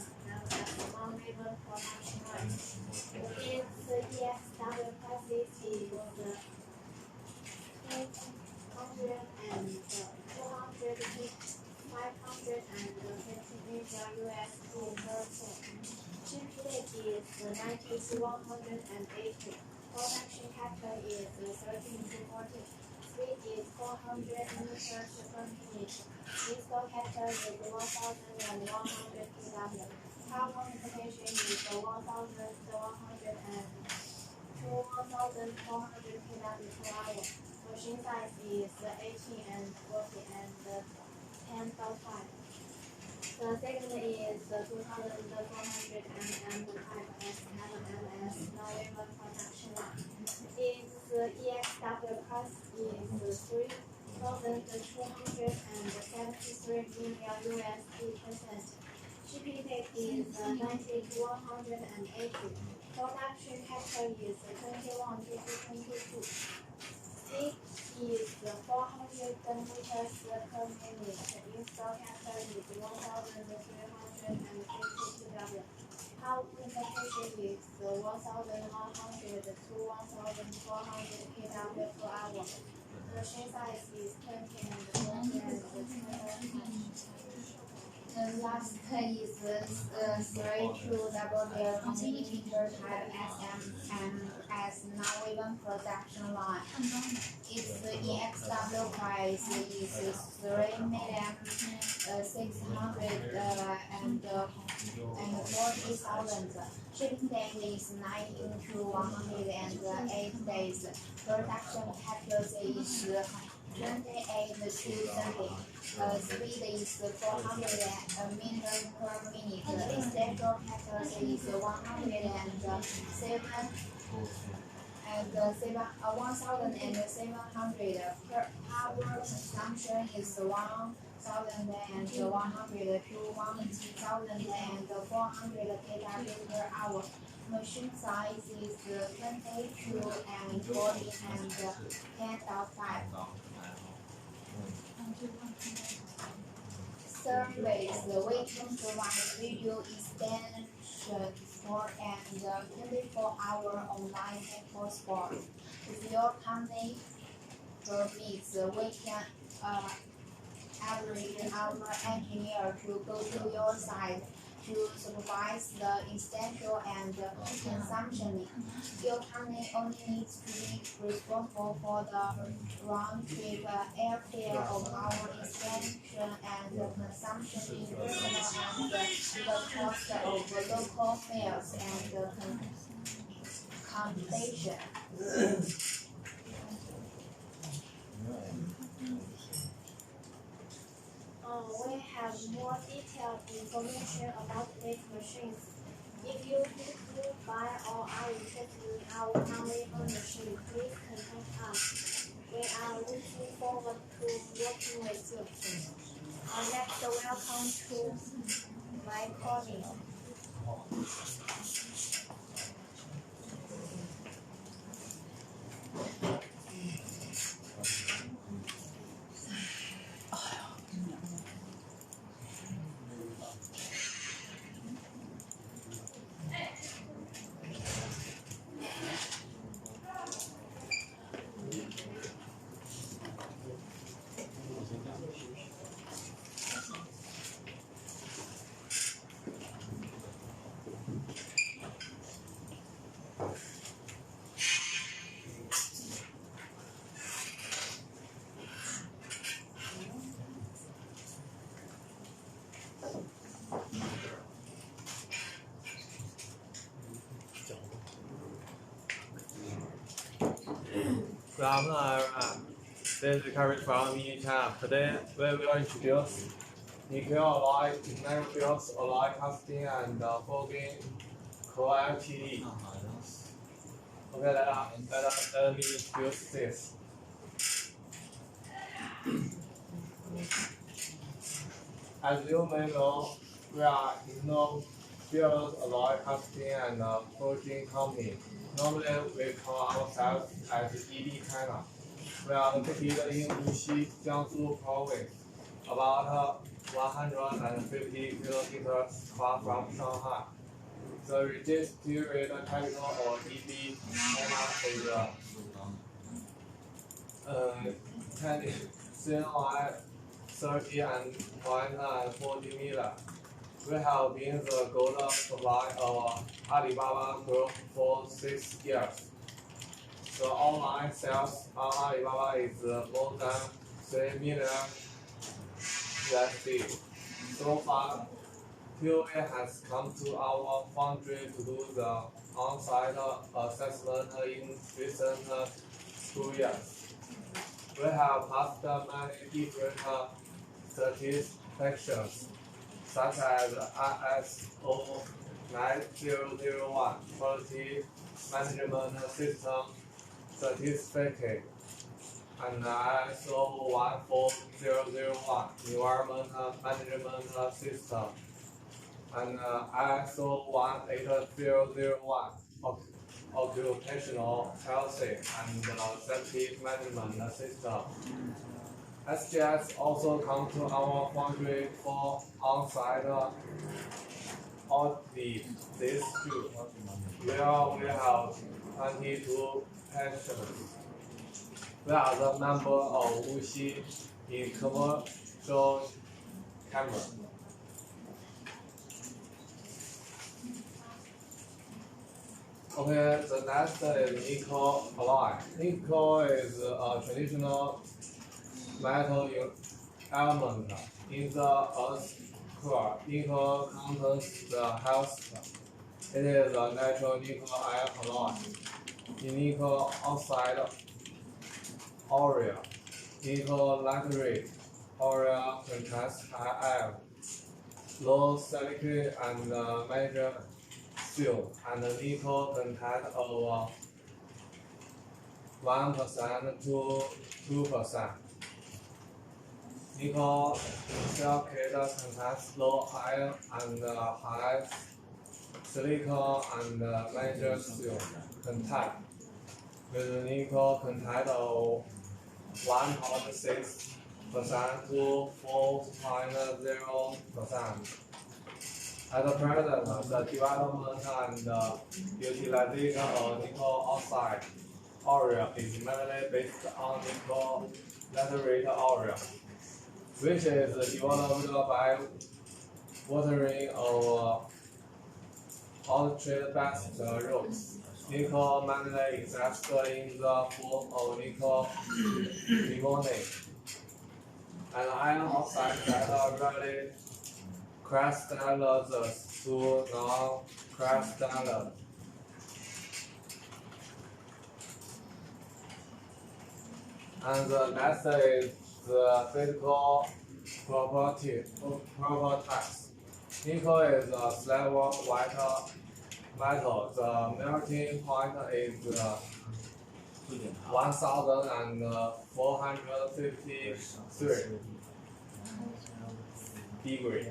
production line. Its EXW prices is 800 and 200, 550 USD per ton. Shipping rate is 90 to 180. Production factor is 13 to 14. Speed is 400 meters per minute. Install factor is 1,100 kW. Power application is 1,100 to 1,400 kW per hour. Machine size is 18 and 40 and 10.5. The second is 2,400 mm pipe S7MS November production line. Its EXW price is 3,273 million USD percent. Shipping date is 90 to 180. Production factor is 21 to 22. Speed is 400 meters per minute. Install factor is 1,350 kW. Power application is 1,100 to 1,400 kW per hour. Machine size is 20 and 40 and 25. The last is 32W communicator type SMMS November production line. Its EXW price is 3,640,000. Shipping date is 19 to 108 days. Production capacity is 28 to 30. Speed is 400 meters per minute. Essential capacity is 107 and 1,700. Power consumption is 1,100 to 1,400 kW per hour. Machine size is 22 and 40 and 10.5. Surveys, we can provide video extension support and 24-hour online support support. If your company permits, we can arrange our engineer to go to your site to supervise the essential and consumption. Your company only needs to be responsible for the round-trip airfare of our expansion and consumption in personal and the cost of local fares and accommodation. We have more detailed information about these machines. If you need to buy or are interested in our non-labor machine, please contact us. We are looking forward to working with you. Next, welcome to my colleague. Good afternoon, everyone. This is Carrie from Mini China. Today we will introduce nickel alloy nanotubes alloy casting and forging co-Ltd. Okay, let me introduce this. As you may know, we are field alloy casting and forging company. Normally, we call ourselves as ED China. We are located in Wuxi, Jiangsu province, about 150 kilometers far from Shanghai. The registered capital or EB is 10 30 and 140 million. We have been the gold supplier of Alibaba Group for 6 years. The online sales on Alibaba is more than 3 million USD. So far, QA has come to our foundry to do the on-site assessment in recent 2 years. We have passed many different certifications, such as ISO 9001 Quality Management System Certificate and ISO 14001 Environment Management System and ISO 18001 Occupational Health and Safety Management System. SGS also come to our foundry for on-site audit this June, where we have 22 patients. We are the member of Wuxi in commercial camera. Okay, the next is nickel alloy. Nickel is a traditional metal element in the earth's core. Nickel contains the health. It is a natural nickel iron alloy. In nickel oxide ore, nickel laterite ore contains high iron, low silicate and magnesium, and nickel content of 1% to 2%. Nickel silicate contains low iron and high silicon and magnesium content, with nickel content of 1.6% to 4.0%. At present, the development and utilization of nickel oxide ore is mainly based on nickel laterite ore, which is developed by watering of ultra-fast routes. Nickel mainly exists in the form of nickel limonite, an iron oxide that rarely crystallizes to non-crystalline. And the next is the physical properties. Nickel is a silver white metal. The melting point is 1453 degrees.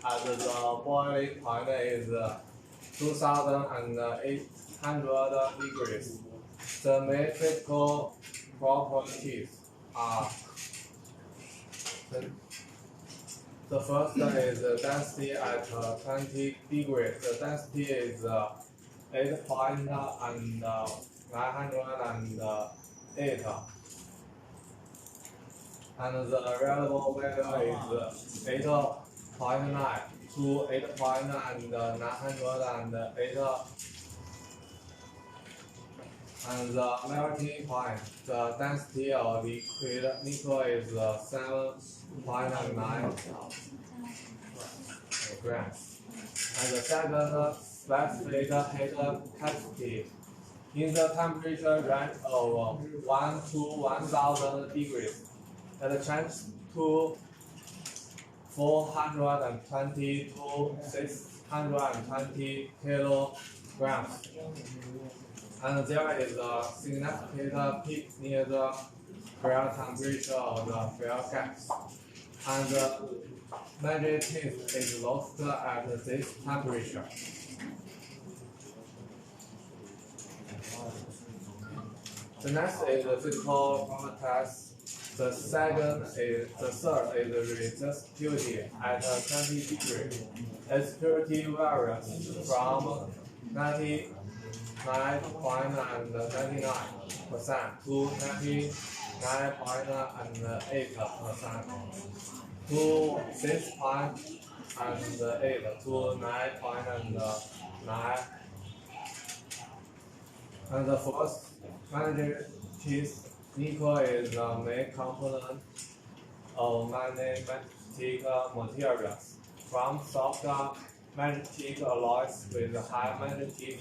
And the boiling point is 2800 degrees. The main physical properties are the first is the density at 20 degrees. The density is 8.908, and the reliable value is 8.9 to 8.908. And the melting point, the density of liquid nickel is 7.9 grams. And the second specific heat capacity in the temperature range of 1 to 1000 degrees. It changes to 420 to 620 kilograms. And there is a significant peak near the fuel temperature of the fuel gas. And the magic taste is lost at this temperature. The next is the physical properties The third is resistivity at 20 degrees. Its purity varies from 99.99% to 99.8% to 6.8 to 9.9. And the fourth magnetic nickel is the main component of many magnetic materials, from soft magnetic alloys with high magnetic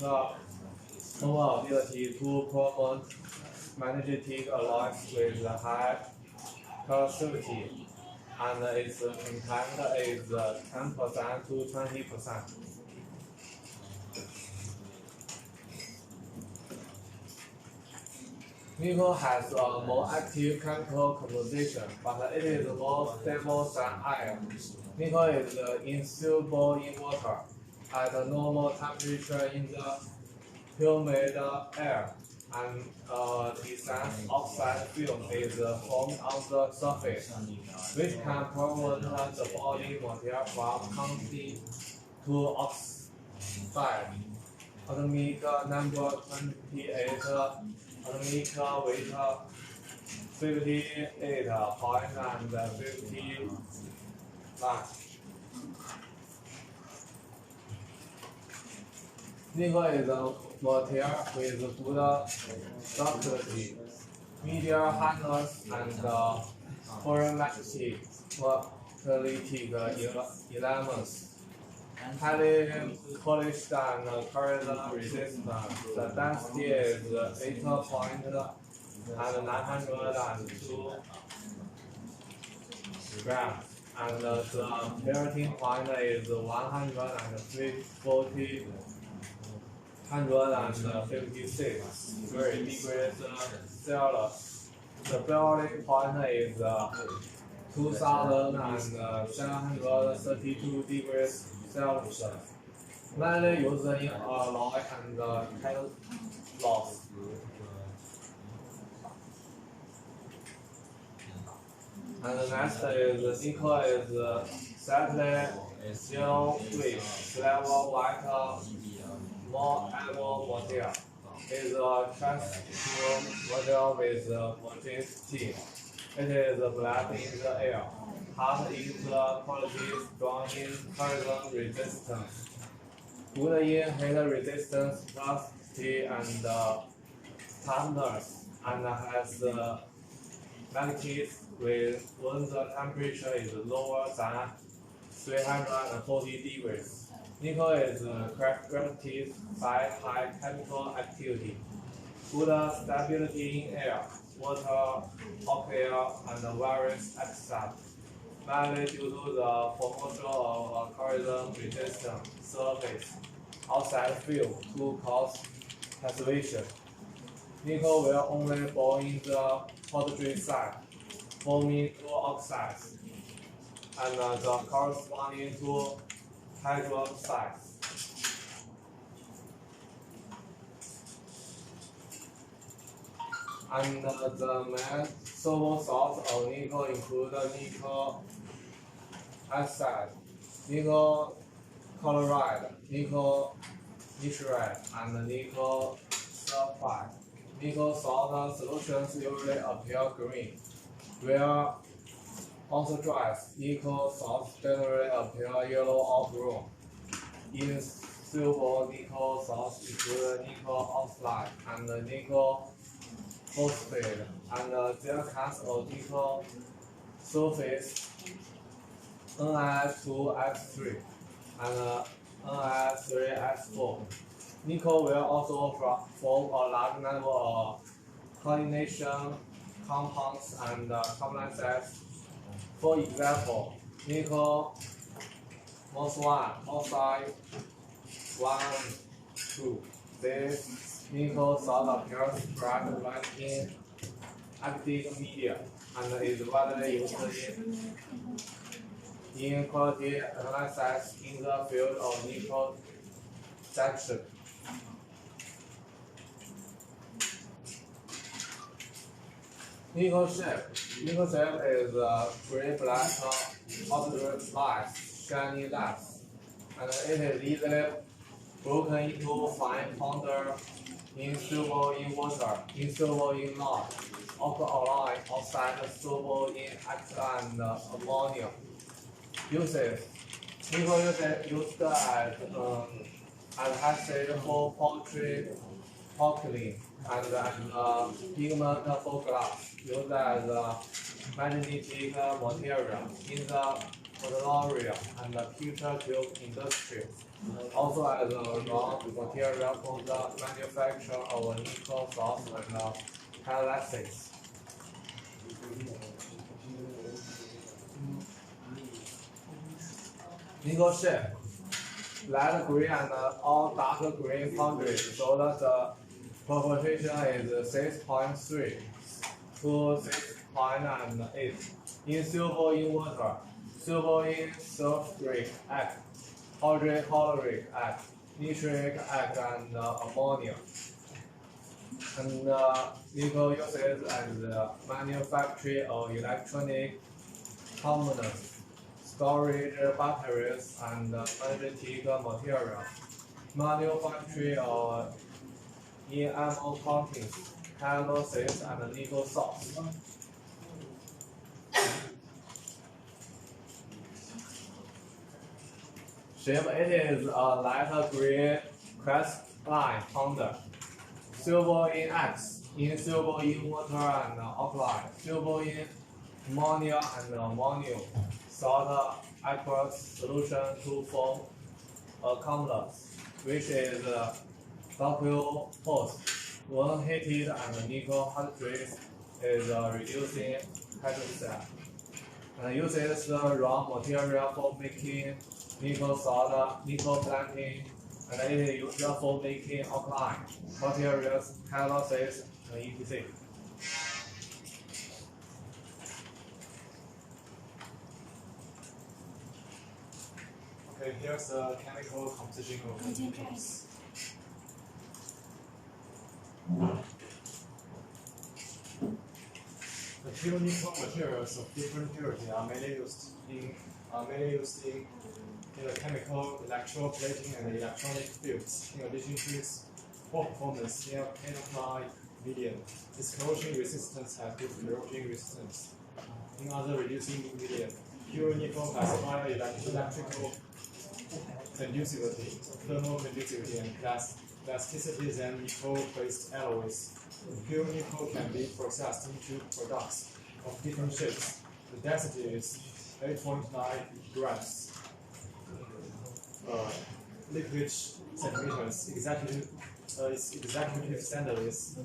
convertibility to common magnetic alloys with high corrosivity, and its content is 10% to 20%. Nickel has a more active chemical composition, but it is more stable than iron. Nickel is insoluble in water at a normal temperature in the humid air, and a dense oxide film is formed on the surface, which can prevent the body material from converting to oxide. Atomic number 28, atomic weight 58.59. Nickel is a material with good ductility, medium hardness, and ferromagnetic elements. Highly polished and corrosion resistant. The density is 8.902 grams, and the melting point is 156 degrees Celsius. The boiling point is 2,732 degrees Celsius. Mainly used in alloy and catalysts. And the next is nickel is slightly yellow-green, level white, more able material. Is a casting material with mobility. It is black in the air, hard in the quality, strong in corrosion resistance, good in heat resistance, rusty and toughness, and has magnetic when the temperature is lower than 340 degrees. Nickel is characterized by high chemical activity, good stability in air, water, oil, and various extracts, mainly due to the formation of a corrosion-resistant surface outside film to cause passivation. Nickel will only bond in the pottery side, forming two oxides, and the corresponding two hydroxides. And the main suitable source of nickel include nickel oxide, nickel chloride, nickel nitride, and nickel sulfide. Nickel salt solutions usually appear green, where also dries, nickel salts generally appear yellow or brown. Insoluble nickel salts include nickel oxide and nickel phosphate, and their cast of nickel sulfate Ni2S3 and Ni3S4. Nickel will also form a large number of coordination compounds and complexes. For example, nickel oxide 1, 2. This nickel salt appears bright white in aqueous media and is widely used in quality analysis in the field of nickel detection. Nickel shape. Nickel shape is a gray black obtuse slice, shiny lens, and it is easily broken into fine powder, insoluble in water, insoluble in lard, alkaline oxide, soluble in acid and ammonia. Uses. Nickel is used as acid for poultry, porcelain, and as pigment for glass, used as magnetic material in the metallic and picture tube industry. Also as a raw material for the manufacture of nickel salts and plastics. Nickel shape. Light green and all dark green boundaries so that the proportion is 6.3 to 6.8. Insoluble in water, soluble in sulfuric acid, hydrochloric acid, nitric acid, and ammonia. And nickel uses as the manufacture of electronic components, storage batteries, and magnetic material. Manufacture of enamel coatings, calluses, and nickel salts. Shape. It is a light green crystalline powder, soluble in X, insoluble in water and alkaline, soluble in ammonia and ammonium, salt aqueous solution to form a complex, which is vacuum-forced. When heated and nickel hydrate is reducing hydroxide. And uses the raw material for making nickel salt, nickel platinum, and it is used for making alkaline materials, calluses, and etc. Okay, here's the chemical composition of nickels. The pure nickel materials of different purity are mainly used in the chemical, electroplating, and electronic fields. In addition to its poor performance in applied medium, its corrosion resistance has good corrosion resistance. In other reducing medium, pure nickel has higher electrical conductivity, thermal conductivity, and plasticity than nickel-based alloys. Pure nickel can be processed into products of different shapes. The density is 8.9 grams. Liquid centimeters. Its executive standard is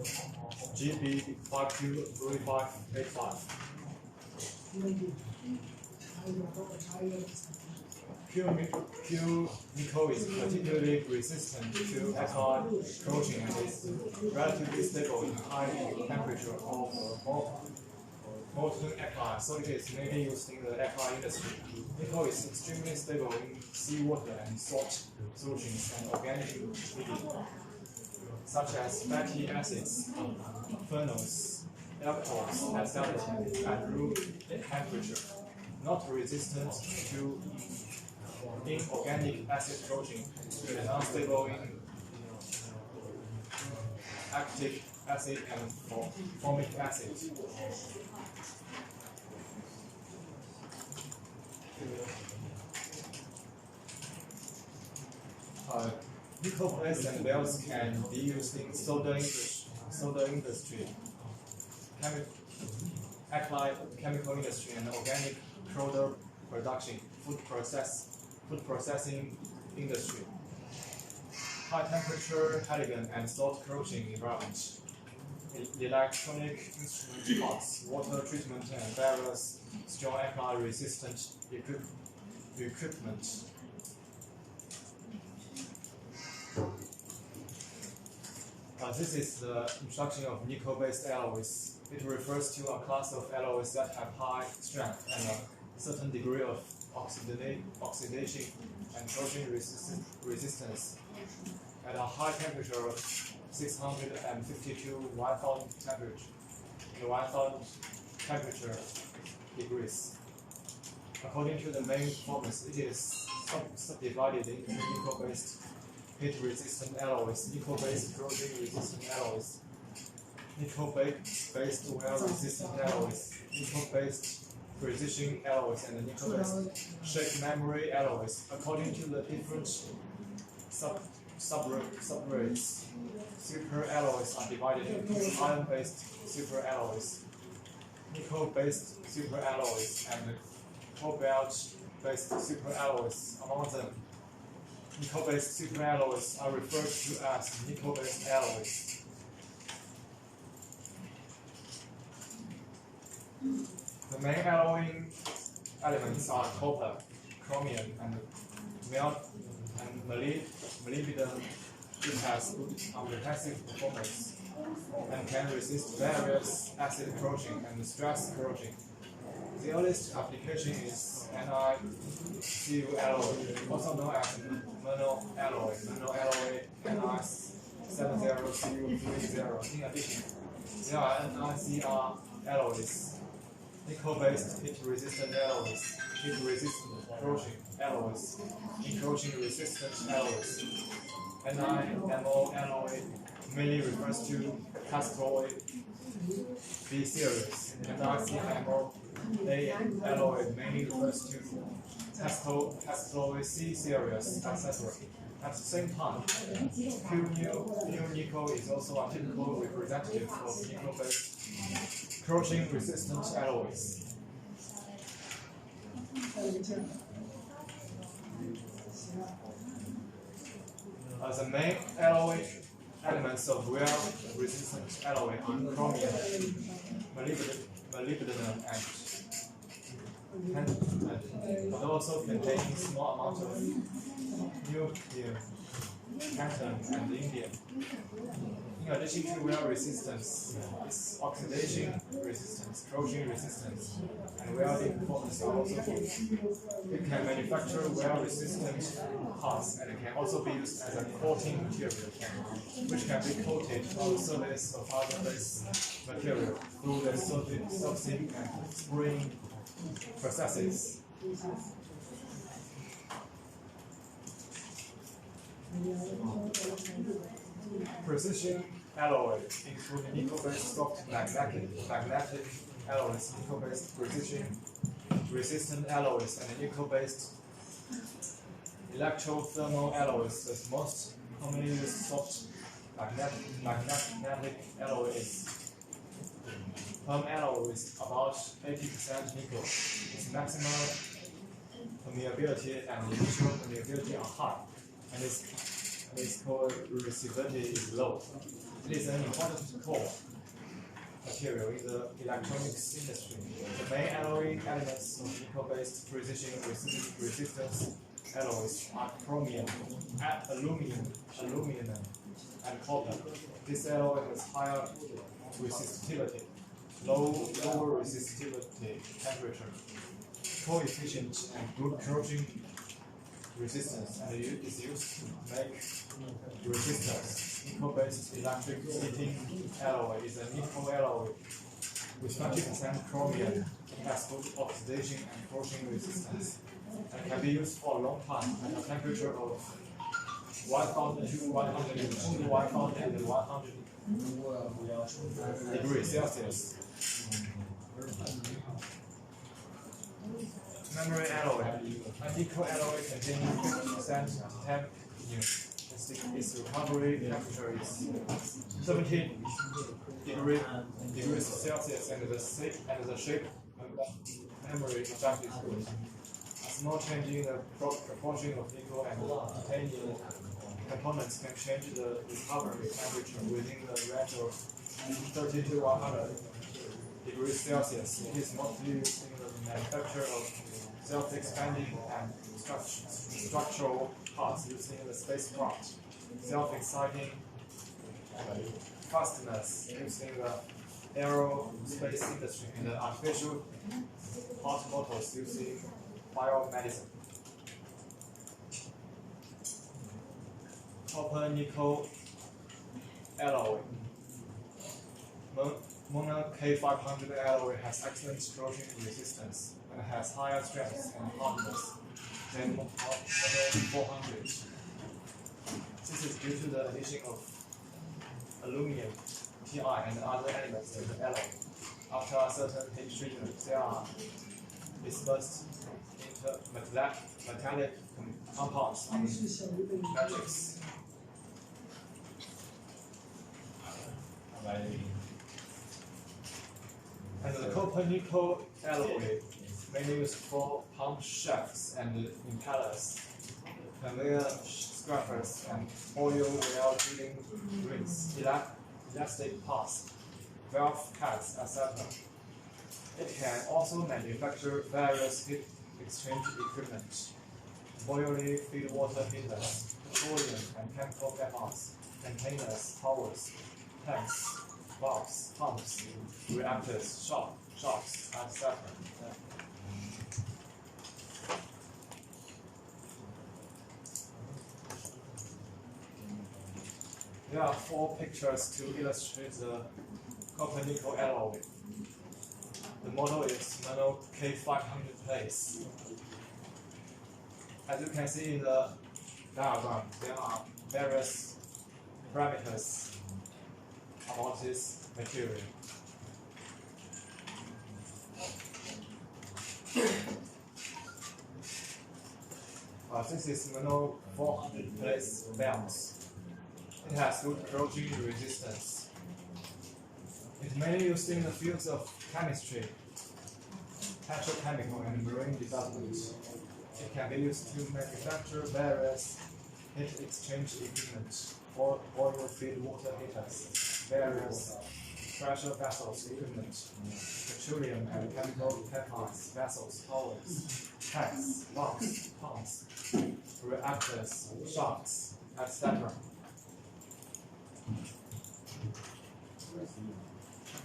GB 523585. Pure nickel is particularly resistant to alkali corrosion and is relatively stable in high temperature of molten alkali, so it is mainly used in the alkali industry. Nickel is extremely stable in seawater and salt solutions and organic media, such as fatty acids, phenols, alcohols, acidity, and room temperature. Not resistant to inorganic acid corrosion, and unstable in lactic acid and formic acid. Nickel plates and belts can be used in soda industry, chemical industry, and organic product production, food processing industry. High temperature, halogen, and salt corrosion environment. Electronic instrument parts, water treatment, and various strong alkali resistant equipment. This is the introduction of nickel-based alloys. It refers to a class of alloys that have high strength and a certain degree of oxidation and corrosion resistance at a high temperature of 650 to 1000 temperature. the 1000 temperature degrees. According to the main performance, it is subdivided into nickel-based heat-resistant alloys, nickel-based corrosion-resistant alloys, nickel-based wear-resistant alloys, nickel-based precision alloys, and nickel-based shape memory alloys. According to the different subrates, super alloys are divided into iron-based super alloys, nickel-based super alloys, and cobalt-based super alloys. Among them, nickel-based super alloys are referred to as nickel-based alloys. The main alloying elements are copper, chromium, and molybdenum. It has good comprehensive performance and can resist various acid corrosion and stress corrosion. The earliest application is NiCu alloy, also known as mono alloy Ni70Cu30. In addition, there are NiCr alloys, nickel-based heat-resistant alloys, heat-resistant corrosion alloys, corrosion-resistant alloys. NiMo alloy mainly refers to Castroid B series. NiCmo A alloy mainly refers to Castroid C series, etc. At the same time, pure nickel is also a typical representative of nickel-based corrosion-resistant alloys. The main alloy elements of wear-resistant alloy are chromium, molybdenum, but also containing small amount of neodymium, tantalum, and indium. In addition to wear resistance, its oxidation resistance, corrosion resistance, and welding performance are also good. It can manufacture wear-resistant parts and can also be used as a coating material, which can be coated on the surface of other base material through the sourcing and spraying processes. Precision alloy include nickel-based soft magnetic alloys, nickel-based precision resistant alloys, and nickel-based electrothermal alloys. The most commonly used soft magnetic alloy is perm alloy with about 80% nickel. Its maximum permeability and initial permeability are high, and its corrosivity is low. It is an important core material in the electronics industry. The main alloying elements of nickel-based precision resistance alloys are chromium, aluminum, and copper. This alloy has higher resistivity, lower resistivity temperature, coefficient, and good corrosion resistance, and it is used to make resistors. Nickel-based electric heating alloy is a nickel alloy with 20% chromium. It has good oxidation and corrosion resistance, and can be used for a long time at a temperature of 1000 to 1100 degrees Celsius. Memory alloy. A nickel alloy containing 50% temp. Its recovery temperature is 17 degrees Celsius, and the shape memory effect is good. A small change in the proportion of nickel and titanium components can change the recovery temperature within the range of 30 to 100 degrees Celsius. It is mostly used in the manufacture of self-expanding and structural parts used in the spacecraft, self-exciting fasteners used in the aerospace industry, and the artificial heart motors used in biomedicine. Copper nickel alloy. Mono K500 alloy has excellent corrosion resistance and has higher strength and hardness than Mono 400. This is due to the addition of aluminum, Ti, and other elements to the alloy. After a certain heat treatment, they are dispersed into metallic compounds on matrix. And the copper nickel alloy mainly used for pump shafts and impellers, conveyor scrapers, and oil well drilling rings, elastic parts, valve cuts, etc. It can also manufacture various heat exchange equipment, boiling feed water heaters, petroleum and chemical methods, containers, towers, tanks, valves, pumps, reactors, shocks, etc. There are 4 pictures to illustrate the copper nickel alloy. The model is Mono K500 place. As you can see in the diagram, there are various parameters about this material. This is Mono 400 place belts. It has good corrosion resistance. It's mainly used in the fields of chemistry, petrochemical, and marine development. It can be used to manufacture various heat exchange equipment, oil feed water heaters, various pressure vessels equipment, petroleum and chemical pipelines, vessels, towers, tanks, valves, pumps, reactors, shocks, etc.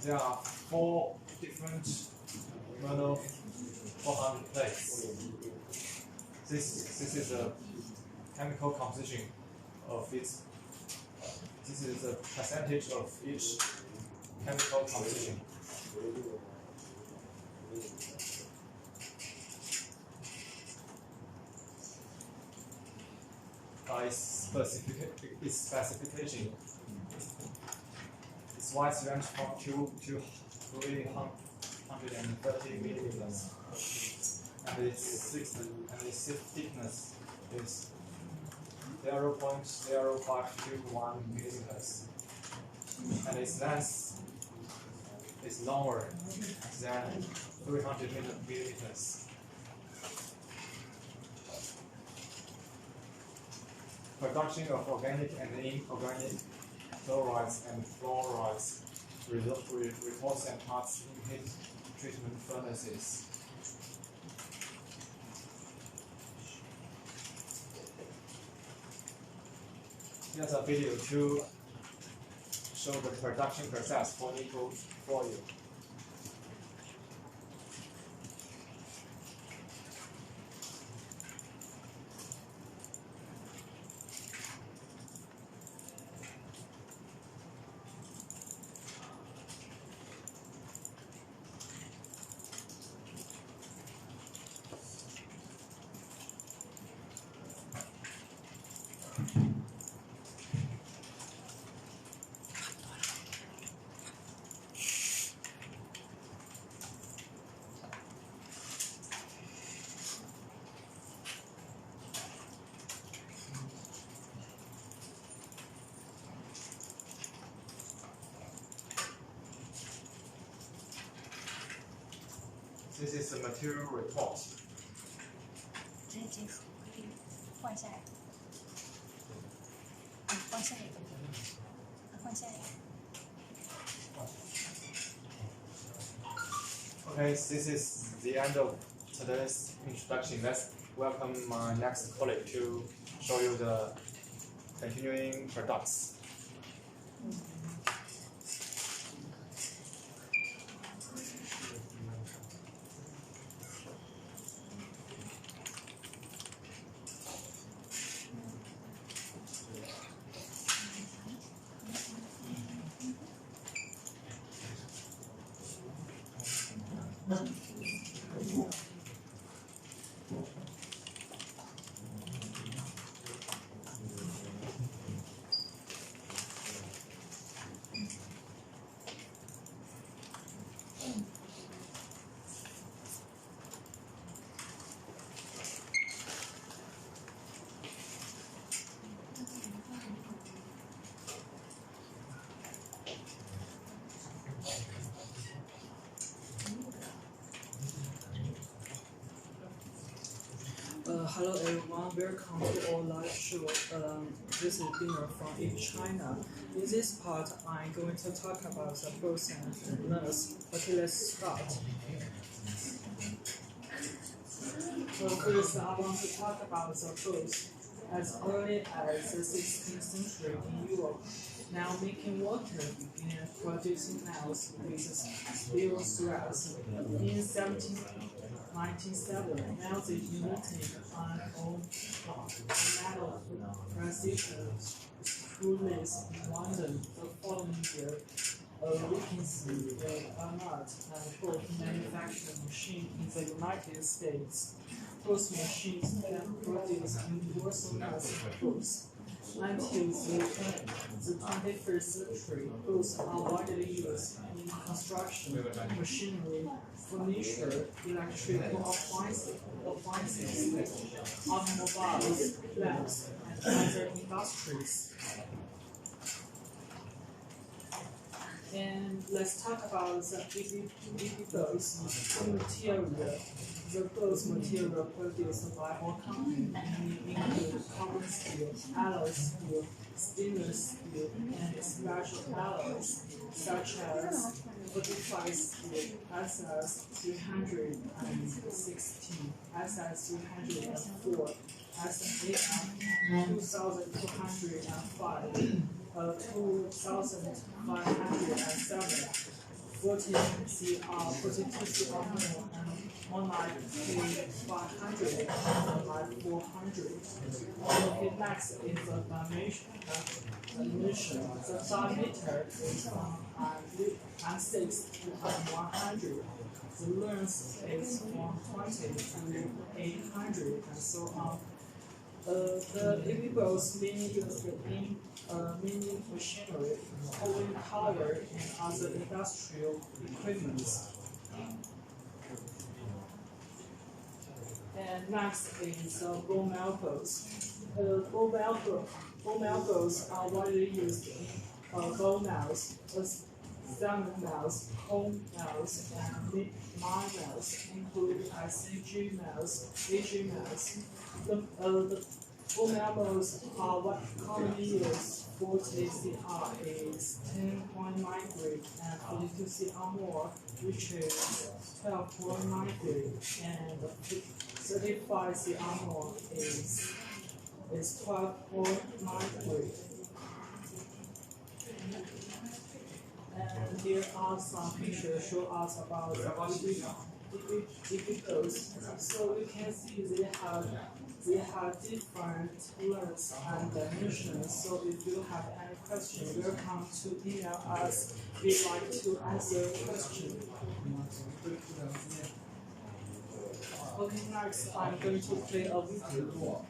There are 4 different Mono 400 plates. This is a chemical composition of its. This is the percentage of each chemical composition. Its specification. Its width range from 2 to 330 millimeters, and its thickness is 0.0521 millimeters, and its length is longer than 300 millimeters. Production of organic and inorganic chlorides and fluorides results and parts in heat treatment furnaces. Here's a video to show the production process for nickel for you. This is the material report. 直接结束，可以换下一个。换下一个。换下一个。 Okay, this is the end of today's introduction. Let's welcome my next colleague to show you the continuing products. Hello everyone, welcome to our live show. This is Dinner from in China. In this part, I'm going to talk about the boss and nurse. Okay, let's start. So first, I want to talk about the boss. As early as the 16th century in Europe, now making water began producing nails with steel threads. In 1997, nails invented on metal precision screws in London. The following year, we can see the Arnott and both manufacturing machine in the United States. Both machines can produce universal nails both. Until the 21st century, both are widely used in construction, machinery, furniture, electrical appliances, automobiles, lamps, and other industries. And let's talk about the EVBOS material. The BOS material produced by our company include carbon steel, alloy steel, stainless steel, and special alloys such as 45 steel, SS316, SS304, SAF 2205, 2507, 42 CR more, and 19500 and 400. Okay, next is the dimension. The diameter is from M6 to M100. The length is from 20 to 800 and so on. The EVBOS mainly used in mining machinery, oil power, and other industrial equipment. And next is bone elbows. Bone elbows are widely used in bone nails, stomach nails, home nails, and mine nails, including SAG nails, AG nails. The bone elbows are what commonly used. 40 CR is 10.9 grade, and 42 CR more, which is 12.9 grade, and 35 CR more is 12.9 grade. And here are some pictures show us about the EVBOS. So we can see they have different lengths and dimensions. So if you have any question, welcome to email us. We'd like to answer your question. Okay, next I'm going to play a video.